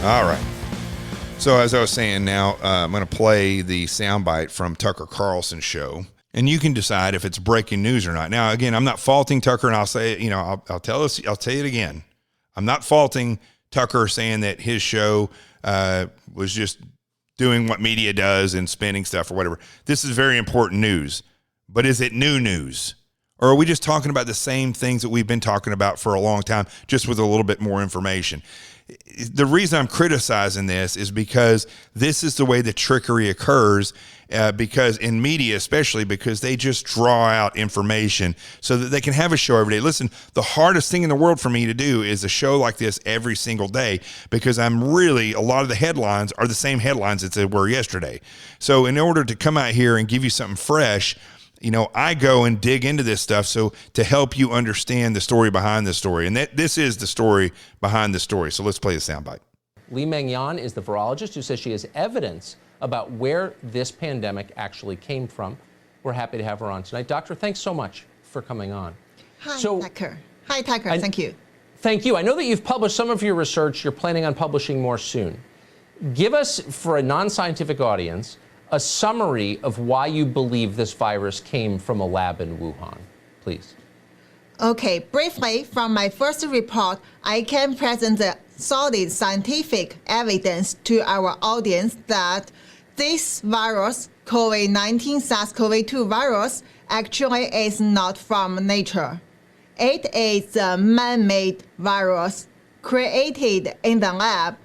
All right. So as I was saying, now I'm going to play the soundbite from Tucker Carlson's show, and you can decide if it's breaking news or not. Now, again, I'm not faulting Tucker, and I'll say, I'll tell you it again. I'm not faulting Tucker saying that his show was just doing what media does and spinning stuff or whatever. This is very important news, but is it new news? Or are we just talking about the same things that we've been talking about for a long time, just with a little bit more information? The reason I'm criticizing this is because this is the way the trickery occurs, because in media, especially, because they just draw out information so that they can have a show every day. Listen, the hardest thing in the world for me to do is a show like this every single day, because a lot of the headlines are the same headlines that they were yesterday. So in order to come out here and give you something fresh, I go and dig into this stuff to help you understand the story behind the story. And this is the story behind the story. So let's play the soundbite. Li Mengyan is the virologist who says she has evidence about where this pandemic actually came from. We're happy to have her on tonight. Doctor, thanks so much for coming on. Hi, Tucker. Thank you. Thank you. I know that you've published some of your research. You're planning on publishing more soon. Give us, for a non-scientific audience, a summary of why you believe this virus came from a lab in Wuhan, please. Okay, briefly, from my first report, I can present the solid scientific evidence to our audience that this virus, COVID-19 SARS-CoV-2 virus, actually is not from nature. It is a man-made virus created in the lab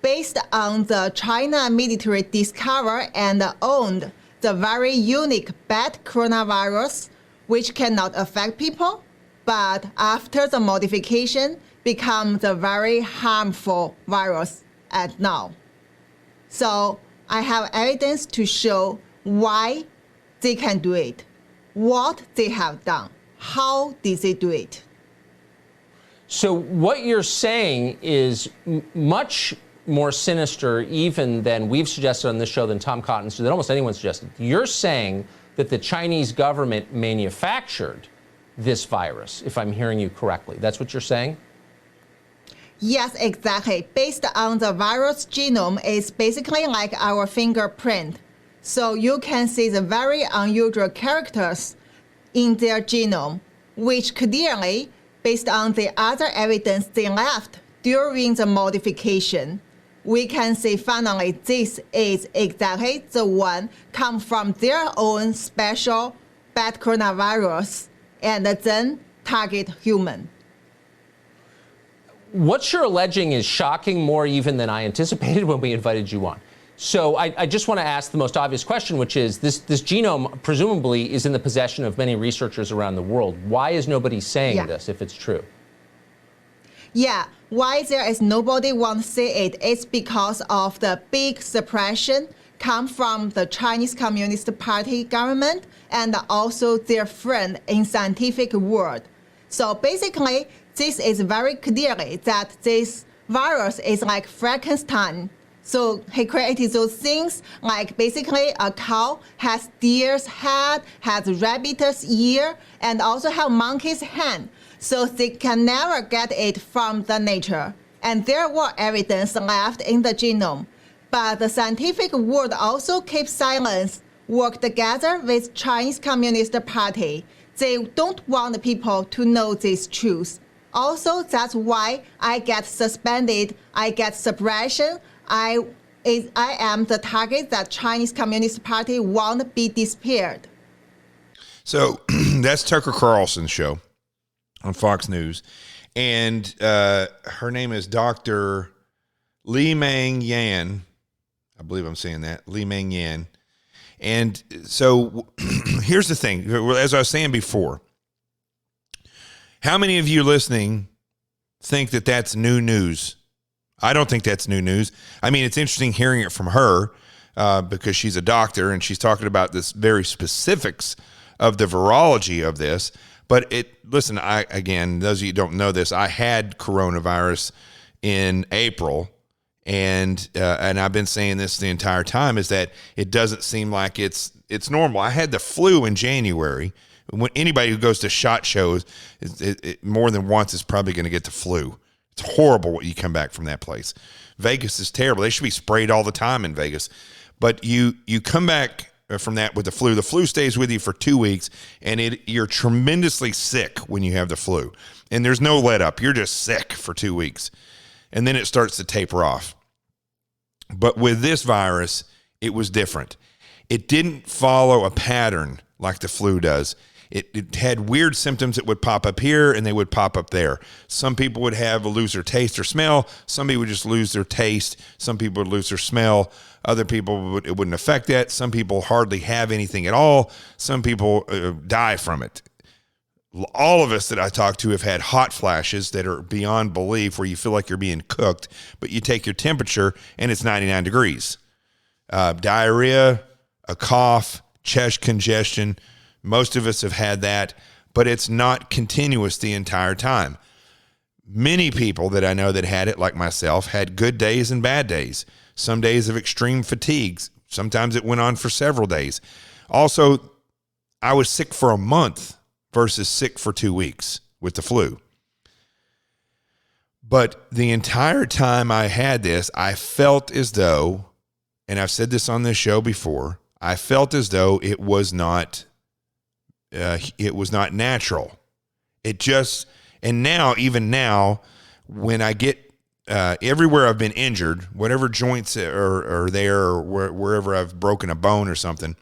based on the China military discovered and owned the very unique bat coronavirus, which cannot affect people, but after the modification, becomes a very harmful virus at now. So I have evidence to show why they can do it, what they have done, how did they do it. So what you're saying is much more sinister even than we've suggested on this show, than Tom Cotton, than almost anyone suggested. You're saying that the Chinese government manufactured this virus, if I'm hearing you correctly. That's what you're saying? Yes, exactly. Based on the virus genome, it's basically like our fingerprint. So you can see the very unusual characters in their genome, which clearly, based on the other evidence they left during the modification, we can say finally this is exactly the one come from their own special bat coronavirus and then target human. What you're alleging is shocking, more even than I anticipated when we invited you on. So I just want to ask the most obvious question, which is this genome presumably is in the possession of many researchers around the world. Why is nobody saying this if it's true? Yeah, why there is nobody want to say it is because of the big suppression come from the Chinese Communist Party government and also their friend in scientific world. So basically, this is very clearly that this virus is like Frankenstein. So he created those things like basically a cow has deer's head, has rabbit's ear, and also have monkey's hand. So they can never get it from the nature. And there were evidence left in the genome. But the scientific world also keeps silence, work together with Chinese Communist Party. They don't want people to know this truth. Also, that's why I get suspended, I get suppression, I am the target that Chinese Communist Party won't be disappeared. So that's Tucker Carlson's show on Fox News. And her name is Dr. Li Meng Yan. I believe I'm saying that. Li Meng Yan. And so here's the thing. As I was saying before, how many of you listening think that that's new news? I don't think that's new news. I mean, it's interesting hearing it from her because she's a doctor and she's talking about this very specifics of the virology of this. But listen, again, those of you who don't know this, I had coronavirus in April, and I've been saying this the entire time, is that it doesn't seem like it's normal. I had the flu in January. When anybody who goes to SHOT shows, more than once is probably going to get the flu. It's horrible what you come back from that place. Vegas is terrible. They should be sprayed all the time in Vegas. But you come back from that with the flu. The flu stays with you for 2 weeks, and you're tremendously sick when you have the flu. And there's no let up. You're just sick for 2 weeks. And then it starts to taper off. But with this virus, it was different. It didn't follow a pattern like the flu does. It had weird symptoms that would pop up here and they would pop up there. Some people would lose their taste or smell. Some people would just lose their taste. Some people would lose their smell. Other people, it wouldn't affect that. Some people hardly have anything at all. Some people die from it. All of us that I talk to have had hot flashes that are beyond belief, where you feel like you're being cooked, but you take your temperature and it's 99 degrees. Diarrhea, a cough, chest congestion. Most of us have had that, but it's not continuous the entire time. Many people that I know that had it, like myself, had good days and bad days. Some days of extreme fatigue. Sometimes it went on for several days. Also, I was sick for a month versus sick for 2 weeks with the flu. But the entire time I had this, I felt as though, and I've said this on this show before, I felt as though it was not natural. And now, even now, when I get everywhere I've been injured, whatever joints are there, or wherever I've broken a bone or something,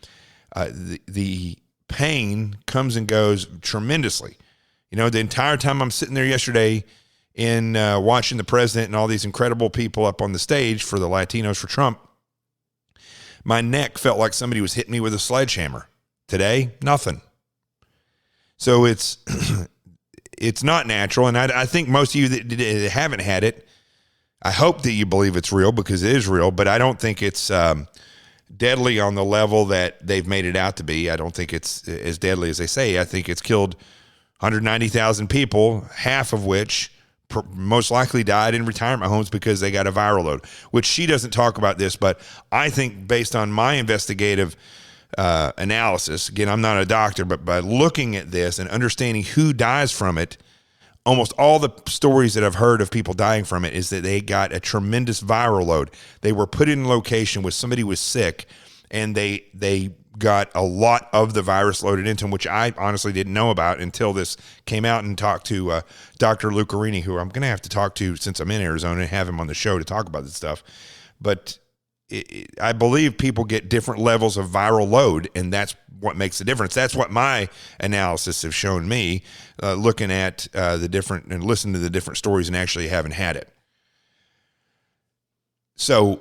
the pain comes and goes tremendously. You know, the entire time I'm sitting there yesterday in watching the president and all these incredible people up on the stage for the Latinos for Trump, my neck felt like somebody was hitting me with a sledgehammer. Today, nothing. So it's not natural, and I think most of you that haven't had it, I hope that you believe it's real, because it is real, but I don't think it's deadly on the level that they've made it out to be. I don't think it's as deadly as they say. I think it's killed 190,000 people, half of which most likely died in retirement homes because they got a viral load, which she doesn't talk about this, but I think based on my investigative analysis, again, I'm not a doctor, but by looking at this and understanding who dies from it, almost all the stories that I've heard of people dying from it is that they got a tremendous viral load. They were put in a location where somebody was sick, and they got a lot of the virus loaded into them, which I honestly didn't know about until this came out, and talked to Dr. Lucarini, who I'm going to have to talk to since I'm in Arizona, and have him on the show to talk about this stuff. But I believe people get different levels of viral load, and that's what makes the difference. That's what my analysis have shown me, looking at the different and listening to the different stories and actually having had it. So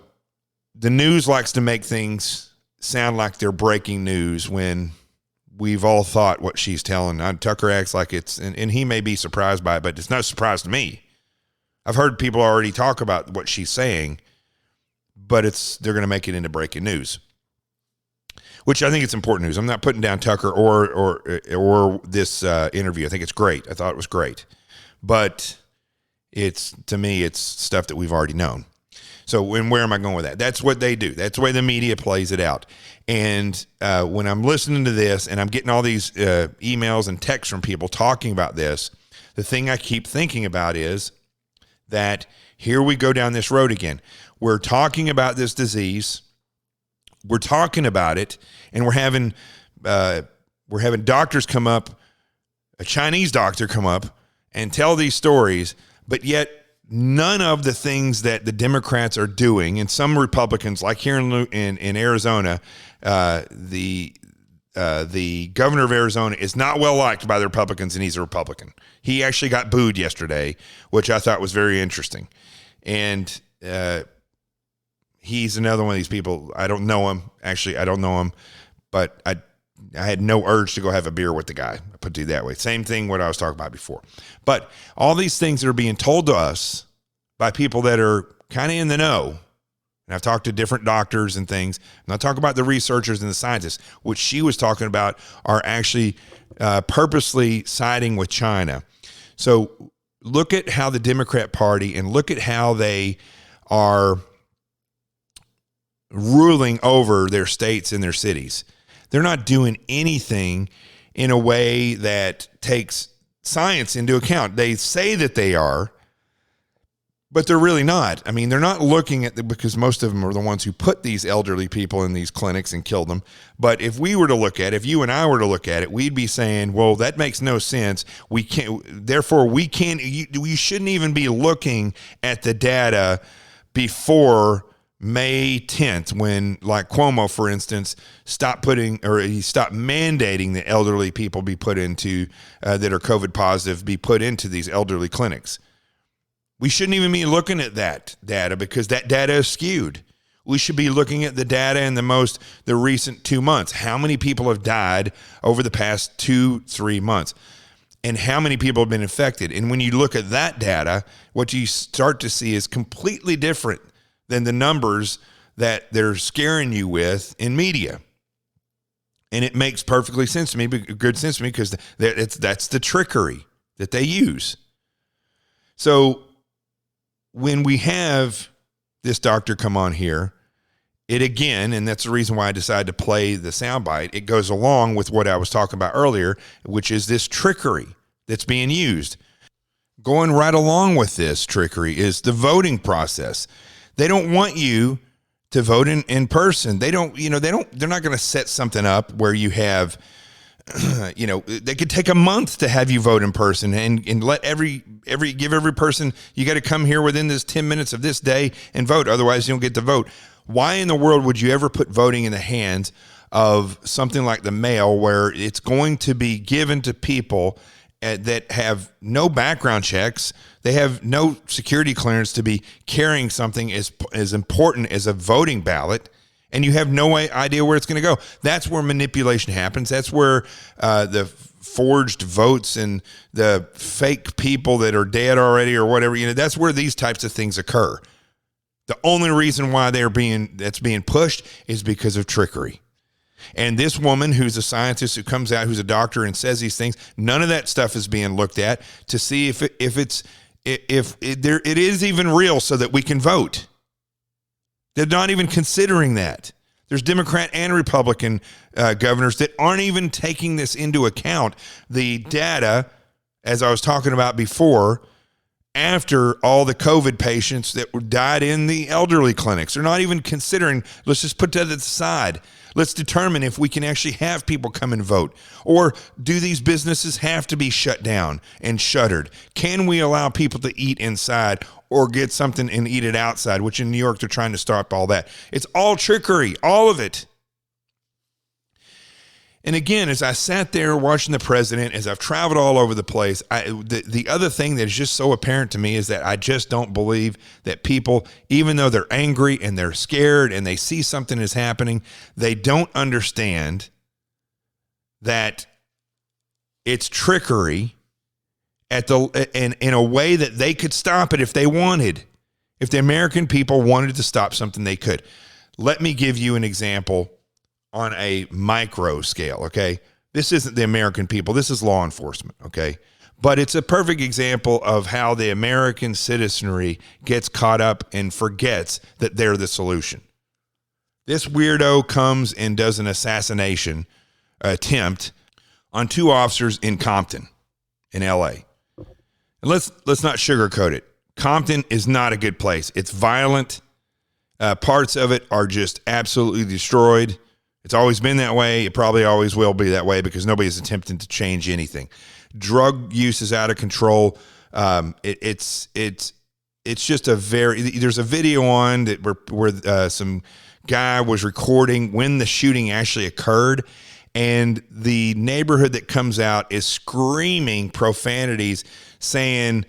the news likes to make things sound like they're breaking news when we've all thought what she's telling. Tucker acts like it's, and he may be surprised by it, but it's no surprise to me. I've heard people already talk about what she's saying, but they're going to make it into breaking news. which I think it's important news. I'm not putting down Tucker or this interview. I think it's great. I thought it was great, but to me, it's stuff that we've already known. So where am I going with that? That's what they do. That's the way the media plays it out. And when I'm listening to this and I'm getting all these emails and texts from people talking about this, the thing I keep thinking about is that here we go down this road again. We're talking about this disease. We're talking about it, and we're having doctors come up, a Chinese doctor come up and tell these stories, but yet none of the things that the Democrats are doing, and some Republicans, like here in Arizona, the governor of Arizona is not well liked by the Republicans, and he's a Republican. He actually got booed yesterday, which I thought was very interesting. And he's another one of these people. I don't know him. Actually, I don't know him, but I had no urge to go have a beer with the guy. I put it that way. Same thing what I was talking about before. But all these things that are being told to us by people that are kind of in the know, and I've talked to different doctors and things. I'm not talking about the researchers and the scientists. What she was talking about are actually purposely siding with China. So look at how the Democrat Party and look at how they are ruling over their states and their cities. They're not doing anything in a way that takes science into account. They say that they are, but they're really not. I mean, they're not looking at because most of them are the ones who put these elderly people in these clinics and killed them. But if we were to look at it, if you and I were to look at it, we'd be saying, well, that makes no sense. We can't, therefore we can't, you shouldn't even be looking at the data before May 10th, when, like Cuomo, for instance, he stopped mandating that elderly people be put into, that are COVID positive, be put into these elderly clinics. We shouldn't even be looking at that data because that data is skewed. We should be looking at the data in the recent 2 months. How many people have died over the past 2-3 months? And how many people have been infected? And when you look at that data, what you start to see is completely different than the numbers that they're scaring you with in media. And it makes perfectly sense to me, good sense to me, because that's the trickery that they use. So when we have this doctor come on here, it again, and that's the reason why I decided to play the soundbite, it goes along with what I was talking about earlier, which is this trickery that's being used. Going right along with this trickery is the voting process. They don't want you to vote in person. They're not going to set something up where you have, they could take a month to have you vote in person and let give every person, you got to come here within this 10 minutes of this day and vote. Otherwise you don't get to vote. Why in the world would you ever put voting in the hands of something like the mail, where it's going to be given to people that have no background checks? They have no security clearance to be carrying something as important as a voting ballot, and you have no idea where it's going to go. That's where manipulation happens. That's where the forged votes and the fake people that are dead already or whatever, that's where these types of things occur. The only reason why that's being pushed is because of trickery. And this woman who's a scientist who comes out, who's a doctor and says these things, none of that stuff is being looked at to see if it is even real so that we can vote. They're not even considering that. There's Democrat and Republican governors that aren't even taking this into account. The data, as I was talking about before, after all the COVID patients that died in the elderly clinics, they're not even considering, let's just put that aside. Let's determine if we can actually have people come and vote. Or do these businesses have to be shut down and shuttered? Can we allow people to eat inside or get something and eat it outside, which in New York, they're trying to stop all that. It's all trickery, all of it. And again, as I sat there watching the president, as I've traveled all over the place, the other thing that is just so apparent to me is that I just don't believe that people, even though they're angry and they're scared and they see something is happening, they don't understand that it's trickery in a way that they could stop it if they wanted. If the American people wanted to stop something, they could. Let me give you an example on a micro scale, okay? This isn't the American people. This is law enforcement, okay? But it's a perfect example of how the American citizenry gets caught up and forgets that they're the solution. This weirdo comes and does an assassination attempt on 2 officers in Compton, in L.A. And let's not sugarcoat it. Compton is not a good place. It's violent. Parts of it are just absolutely destroyed. It's always been that way. It probably always will be that way because nobody's attempting to change anything. Drug use is out of control. It's just a there's a video on that where some guy was recording when the shooting actually occurred, and the neighborhood that comes out is screaming profanities, saying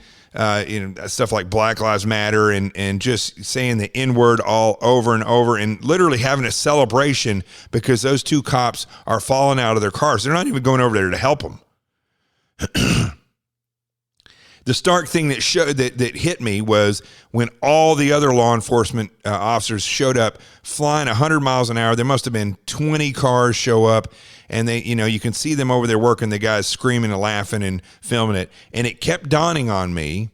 stuff like Black Lives Matter and just saying the N-word all over and over, and literally having a celebration because those 2 cops are falling out of their cars. They're not even going over there to help them. The stark thing that hit me was when all the other law enforcement officers showed up flying 100 miles an hour. There must have been 20 cars show up, and they, you can see them over there working, the guys screaming and laughing and filming it. And it kept dawning on me,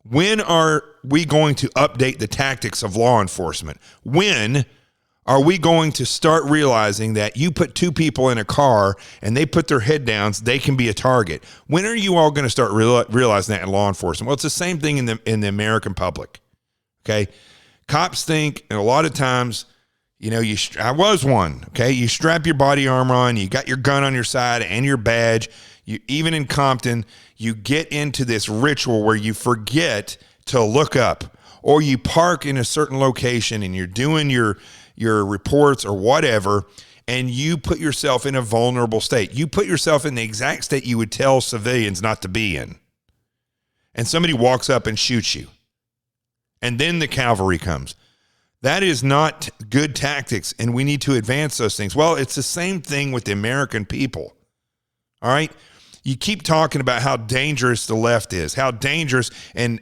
when are we going to update the tactics of law enforcement? When are we going to start realizing that you put 2 people in a car and they put their head down, they can be a target? When are you all going to start realizing that in law enforcement? Well, it's the same thing in the American public. Okay, cops think, and a lot of times, I was one. Okay, you strap your body armor on, you got your gun on your side and your badge. You, even in Compton, you get into this ritual where you forget to look up, or you park in a certain location and you're doing your reports or whatever, and you put yourself in a vulnerable state. You put yourself in the exact state you would tell civilians not to be in. And somebody walks up and shoots you. And then the cavalry comes. That is not good tactics, and we need to advance those things. Well, it's the same thing with the American people. All right? You keep talking about how dangerous the left is, how dangerous and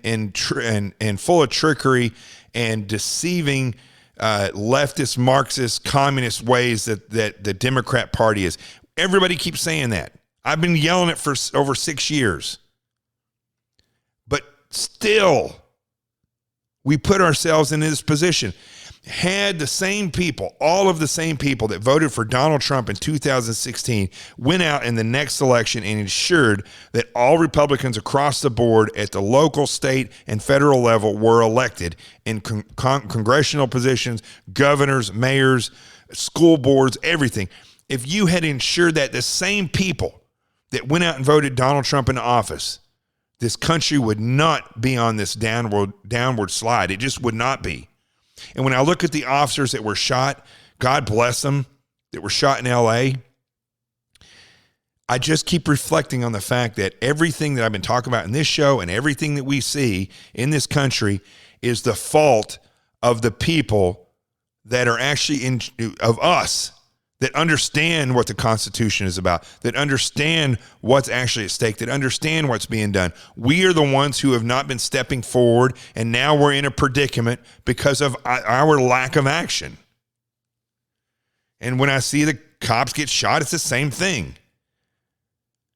full of trickery and deceiving leftist, Marxist, communist ways that the Democrat Party is. Everybody keeps saying that. I've been yelling it for over 6 years. But still, we put ourselves in this position. Had the same people, all of the same people that voted for Donald Trump in 2016, went out in the next election and ensured that all Republicans across the board at the local, state, and federal level were elected in congressional positions, governors, mayors, school boards, everything. If you had ensured that the same people that went out and voted Donald Trump into office, this country would not be on this downward slide. It just would not be. And when I look at the officers that were shot, God bless them, that were shot in L.A., I just keep reflecting on the fact that everything that I've been talking about in this show and everything that we see in this country is the fault of the people that are actually of us, that understand what the Constitution is about, that understand what's actually at stake, that understand what's being done. We are the ones who have not been stepping forward, and now we're in a predicament because of our lack of action. And when I see the cops get shot, it's the same thing.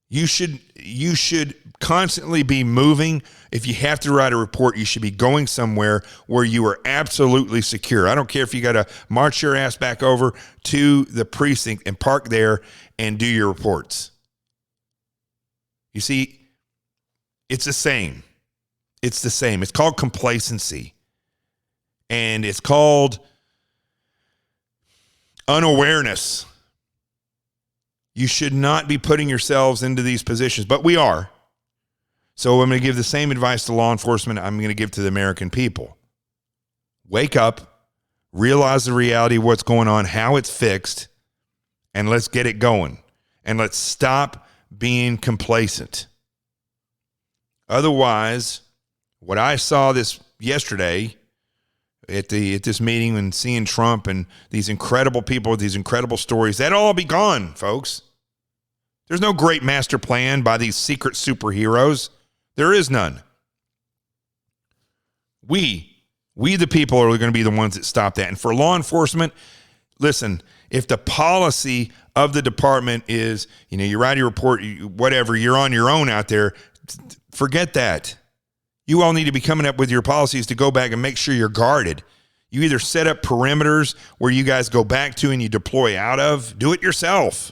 You should constantly be moving. If you have to write a report, you should be going somewhere where you are absolutely secure. I don't care if you got to march your ass back over to the precinct and park there and do your reports. You see, it's the same. It's the same. It's called complacency. And it's called unawareness. You should not be putting yourselves into these positions, but we are. So I'm going to give the same advice to law enforcement I'm going to give to the American people. Wake up, realize the reality of what's going on, how it's fixed, and let's get it going. And let's stop being complacent. Otherwise, what I saw this yesterday at this meeting and seeing Trump and these incredible people with these incredible stories, that'll all be gone, folks. There's no great master plan by these secret superheroes. There is none. We the people are going to be the ones that stop that. And for law enforcement, listen, If the policy of the department is, you write a report, whatever, you're on your own out there, forget that. You all need to be coming up with your policies to go back and make sure you're guarded. You either set up perimeters where you guys go back to and you deploy out of. Do it yourself.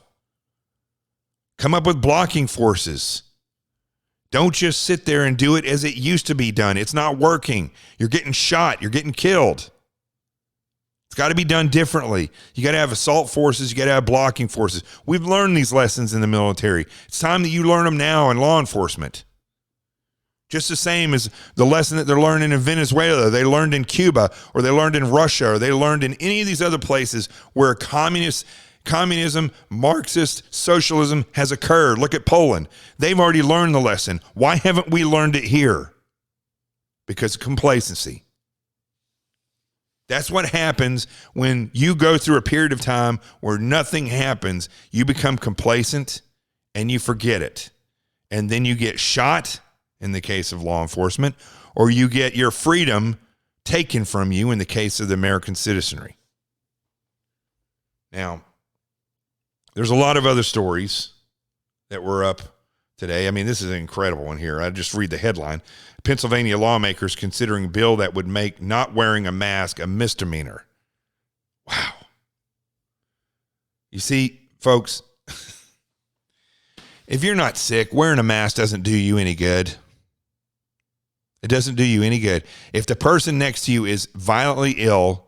Come up with blocking forces. Don't just sit there and do it as it used to be done. It's not working. You're getting shot. You're getting killed. It's got to be done differently. You got to have assault forces. You got to have blocking forces. We've learned these lessons in the military. It's time that you learn them now in law enforcement. Just the same as the lesson that they're learning in Venezuela, they learned in Cuba, or they learned in Russia, or they learned in any of these other places where communism, Marxist socialism has occurred. Look at Poland. They've already learned the lesson. Why haven't we learned it here? Because of complacency. That's what happens when you go through a period of time where nothing happens. You become complacent and you forget it. And then you get shot in the case of law enforcement, or you get your freedom taken from you in the case of the American citizenry. Now, there's a lot of other stories that were up today. I mean, this is an incredible one here. I just read the headline. Pennsylvania lawmakers considering bill that would make not wearing a mask a misdemeanor. Wow. You see, folks, if you're not sick, wearing a mask doesn't do you any good. It doesn't do you any good. If the person next to you is violently ill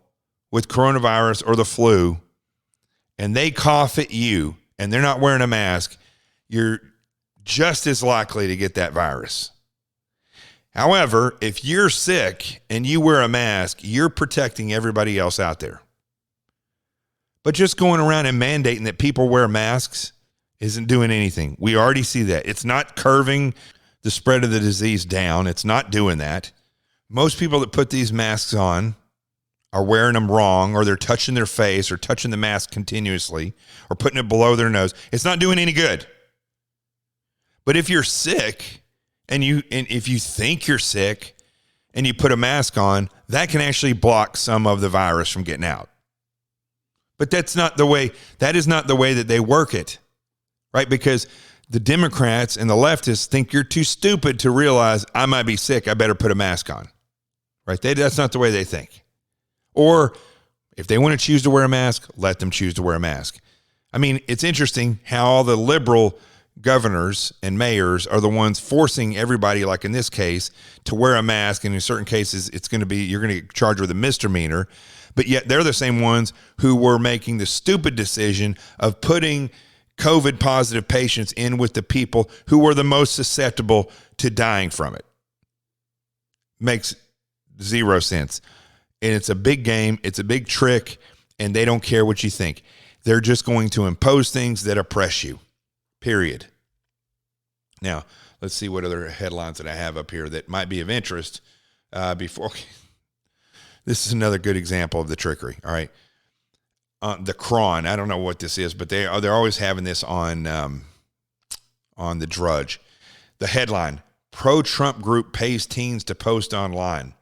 with coronavirus or the flu, and they cough at you and they're not wearing a mask, you're just as likely to get that virus. However, if you're sick and you wear a mask, you're protecting everybody else out there. But just going around and mandating that people wear masks isn't doing anything. We already see that. It's not curving the spread of the disease down. It's not doing that. Most people that put these masks on are wearing them wrong, or they're touching their face or touching the mask continuously or putting it below their nose. It's not doing any good. But if you're sick and if you think you're sick and you put a mask on, that can actually block some of the virus from getting out. But that is not the way that they work it, right? Because the Democrats and the leftists think you're too stupid to realize I might be sick. I better put a mask on, right? That's not the way they think. Or if they want to choose to wear a mask, let them choose to wear a mask. I mean, it's interesting how all the liberal governors and mayors are the ones forcing everybody, like in this case, to wear a mask. And in certain cases, you're going to get charged with a misdemeanor. But yet they're the same ones who were making the stupid decision of putting COVID positive patients in with the people who were the most susceptible to dying from it. Makes zero sense. And it's a big game. It's a big trick. And they don't care what you think. They're just going to impose things that oppress you. Period. Now, let's see what other headlines that I have up here that might be of interest before. This is another good example of the trickery. All right. The Cron. I don't know what this is, but they're always having this on the Drudge. The headline: pro-Trump group pays teens to post online.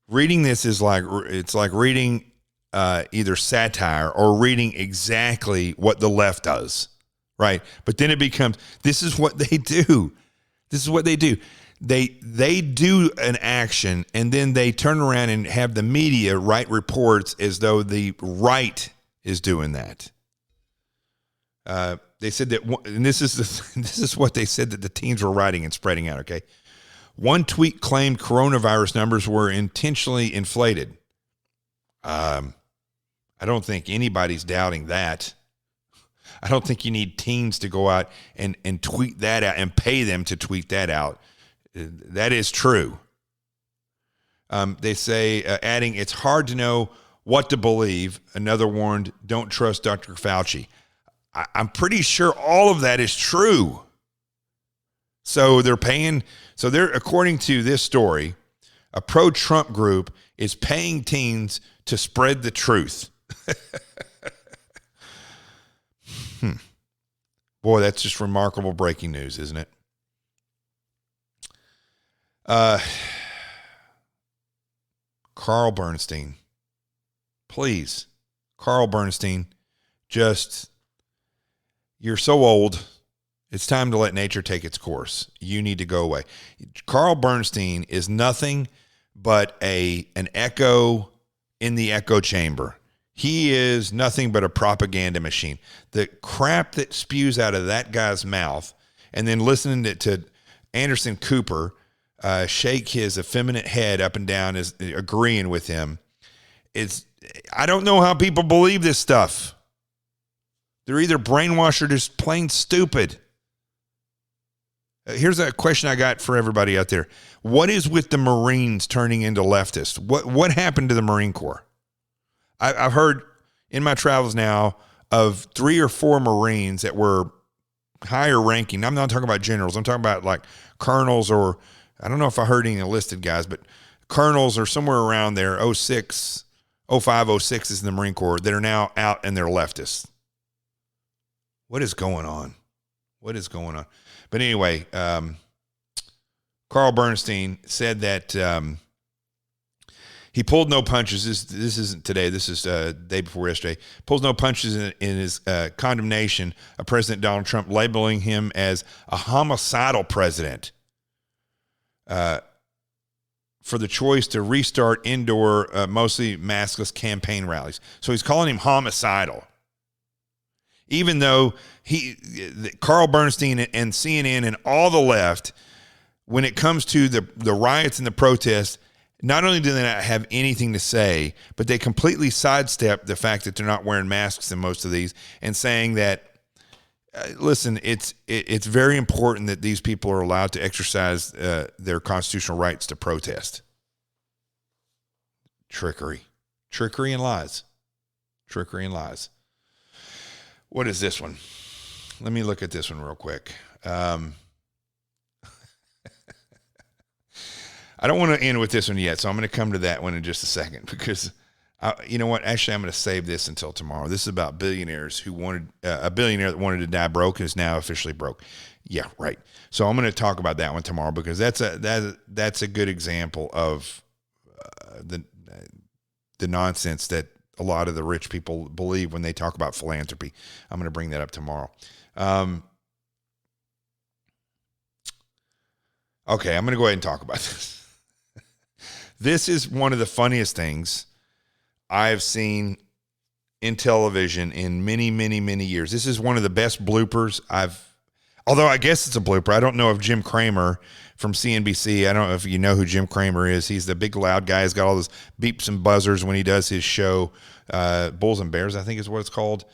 Reading this is like reading either satire or reading exactly what the left does, right? But then it becomes, this is what they do. This is what they do. They do an action, and then they turn around and have the media write reports as though the right is doing that. They said that, and this is what they said that the teens were writing and spreading out. Okay, one tweet claimed coronavirus numbers were intentionally inflated. I don't think anybody's doubting that. I don't think you need teens to go out and tweet that out and pay them to tweet that out. That is true. They say, adding, it's hard to know what to believe. Another warned, don't trust Dr. Fauci. I'm pretty sure all of that is true. So according to this story, a pro-Trump group is paying teens to spread the truth. Boy, that's just remarkable breaking news, isn't it? Carl Bernstein. Please, Carl Bernstein, just, you're so old. It's time to let nature take its course. You need to go away. Carl Bernstein is nothing but an echo in the echo chamber. He is nothing but a propaganda machine. The crap that spews out of that guy's mouth, and then listening to Anderson Cooper shake his effeminate head up and down, is agreeing with him. I don't know how people believe this stuff. They're either brainwashed or just plain stupid. Here's a question I got for everybody out there. What is with the Marines turning into leftists? What happened to the Marine Corps? I've heard in my travels now of 3 or 4 Marines that were higher ranking. I'm not talking about generals. I'm talking about like colonels, or I don't know if I heard any enlisted guys, but colonels or somewhere around there, 06, 05, 06 is in the Marine Corps, that are now out and they're leftists. What is going on? What is going on? But anyway, Carl Bernstein said that he pulled no punches. This isn't today. This is day before yesterday. Pulls no punches in his condemnation of President Donald Trump, labeling him as a homicidal president for the choice to restart indoor, mostly maskless campaign rallies. So he's calling him homicidal. Even though Carl Bernstein and CNN and all the left, when it comes to the riots and the protests, not only do they not have anything to say, but they completely sidestep the fact that they're not wearing masks in most of these, and saying that, listen, it's very important that these people are allowed to exercise their constitutional rights to protest. Trickery and lies. What is this one? Let me look at this one real quick. I don't want to end with this one yet, so I'm going to come to that one in just a second, because you know what? Actually, I'm going to save this until tomorrow. This is about billionaires who wanted a billionaire that wanted to die broke is now officially broke. Yeah, right. So I'm going to talk about that one tomorrow, because that's a good example of the nonsense that a lot of the rich people believe when they talk about philanthropy. I'm going to bring that up tomorrow. Okay, I'm going to go ahead and talk about this. This is one of the funniest things I've seen in television in many, many, many years. This is one of the best bloopers although I guess it's a blooper. I don't know if Jim Cramer from CNBC, I don't know if you know who Jim Cramer is. He's the big loud guy. He's got all those beeps and buzzers when he does his show, Bulls and Bears, I think is what it's called.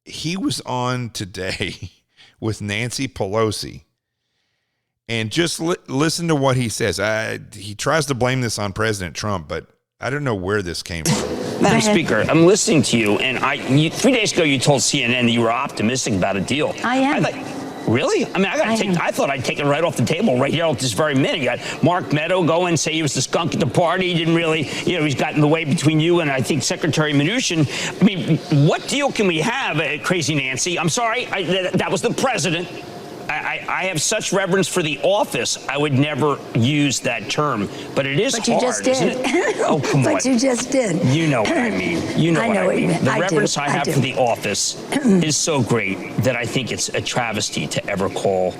He was on today with Nancy Pelosi, and just listen to what he says. He tries to blame this on President Trump, but I don't know where this came from. Madam Speaker, I'm listening to you, and 3 days ago you told CNN that you were optimistic about a deal. I am. Really? I mean, I thought I'd take it right off the table right here at this very minute. You got Mark Meadow go and say he was the skunk at the party. He didn't really, he's got in the way between you and I think Secretary Mnuchin. I mean, what deal can we have, Crazy Nancy? I'm sorry, that was the president. I have such reverence for the office, I would never use that term. But it is hard, you just did. Isn't it? Oh, come on. But you just did. You know what I mean. You know I what know I what you mean. mean. The I reverence do. I have I do. for the office is so great that I think it's a travesty to ever call,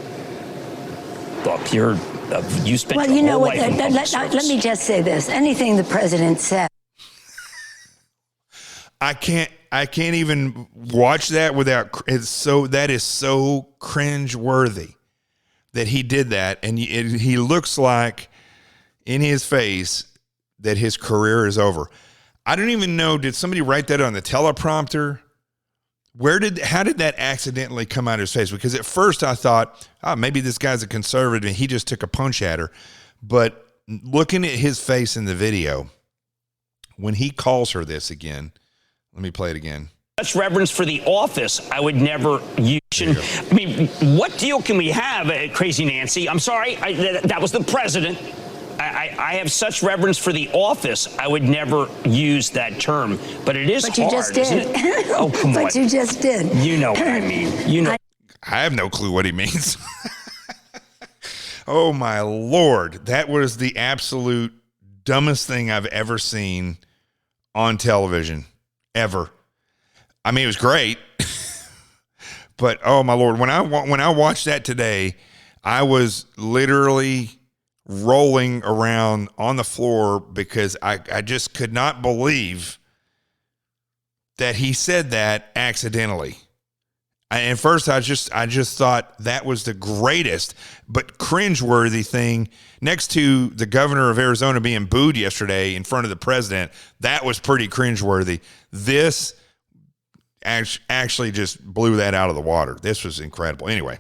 look, you spent Well, your you know whole what? life in public service. Let me just say this. Anything the president said. I can't even watch that without, that is so cringe-worthy that he did that, and he looks like in his face that his career is over. I don't even know, did somebody write that on the teleprompter? How did that accidentally come out of his face? Because at first I thought, maybe this guy's a conservative and he just took a punch at her. But looking at his face in the video, when he calls her this again, let me play it again. Such reverence for the office, I would never use. I mean, what deal can we have, Crazy Nancy? I'm sorry, that was the president. I have such reverence for the office, I would never use that term. But it is hard, But you just did. isn't it? Oh, come on. But you just did. You know what I mean. You know. I have no clue what he means. Oh, my Lord. That was the absolute dumbest thing I've ever seen on television, ever. I mean, it was great. But, oh, my Lord, when I watched that today, I was literally rolling around on the floor because I just could not believe that he said that accidentally. And first, I just thought that was the greatest but cringeworthy thing next to the governor of Arizona being booed yesterday in front of the president. That was pretty cringeworthy. This actually just blew that out of the water. This was incredible. Anyway,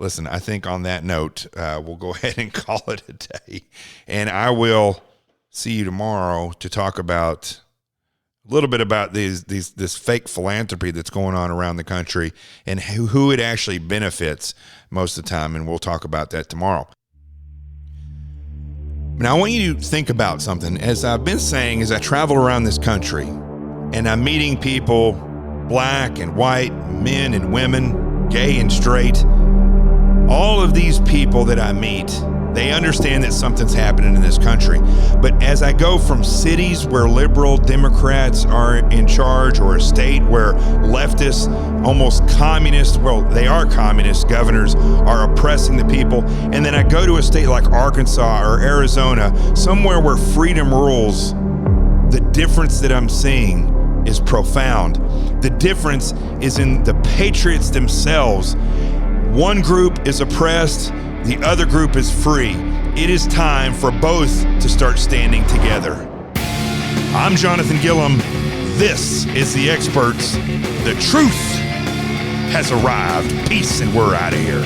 listen, I think on that note, we'll go ahead and call it a day. And I will see you tomorrow to talk about a little bit about this fake philanthropy that's going on around the country and who it actually benefits most of the time. And we'll talk about that tomorrow. Now, I want you to think about something. As I've been saying, as I travel around this country and I'm meeting people, black and white, men and women, gay and straight, all of these people that I meet, they understand that something's happening in this country. But as I go from cities where liberal Democrats are in charge, or a state where leftist, almost communist, well, they are communist governors are oppressing the people, and then I go to a state like Arkansas or Arizona, somewhere where freedom rules, the difference that I'm seeing is profound. The difference is in the patriots themselves. One group is oppressed, the other group is free. It is time for both to start standing together. I'm Jonathan Gilliam. This is The Experts. The truth has arrived. Peace, and we're out of here.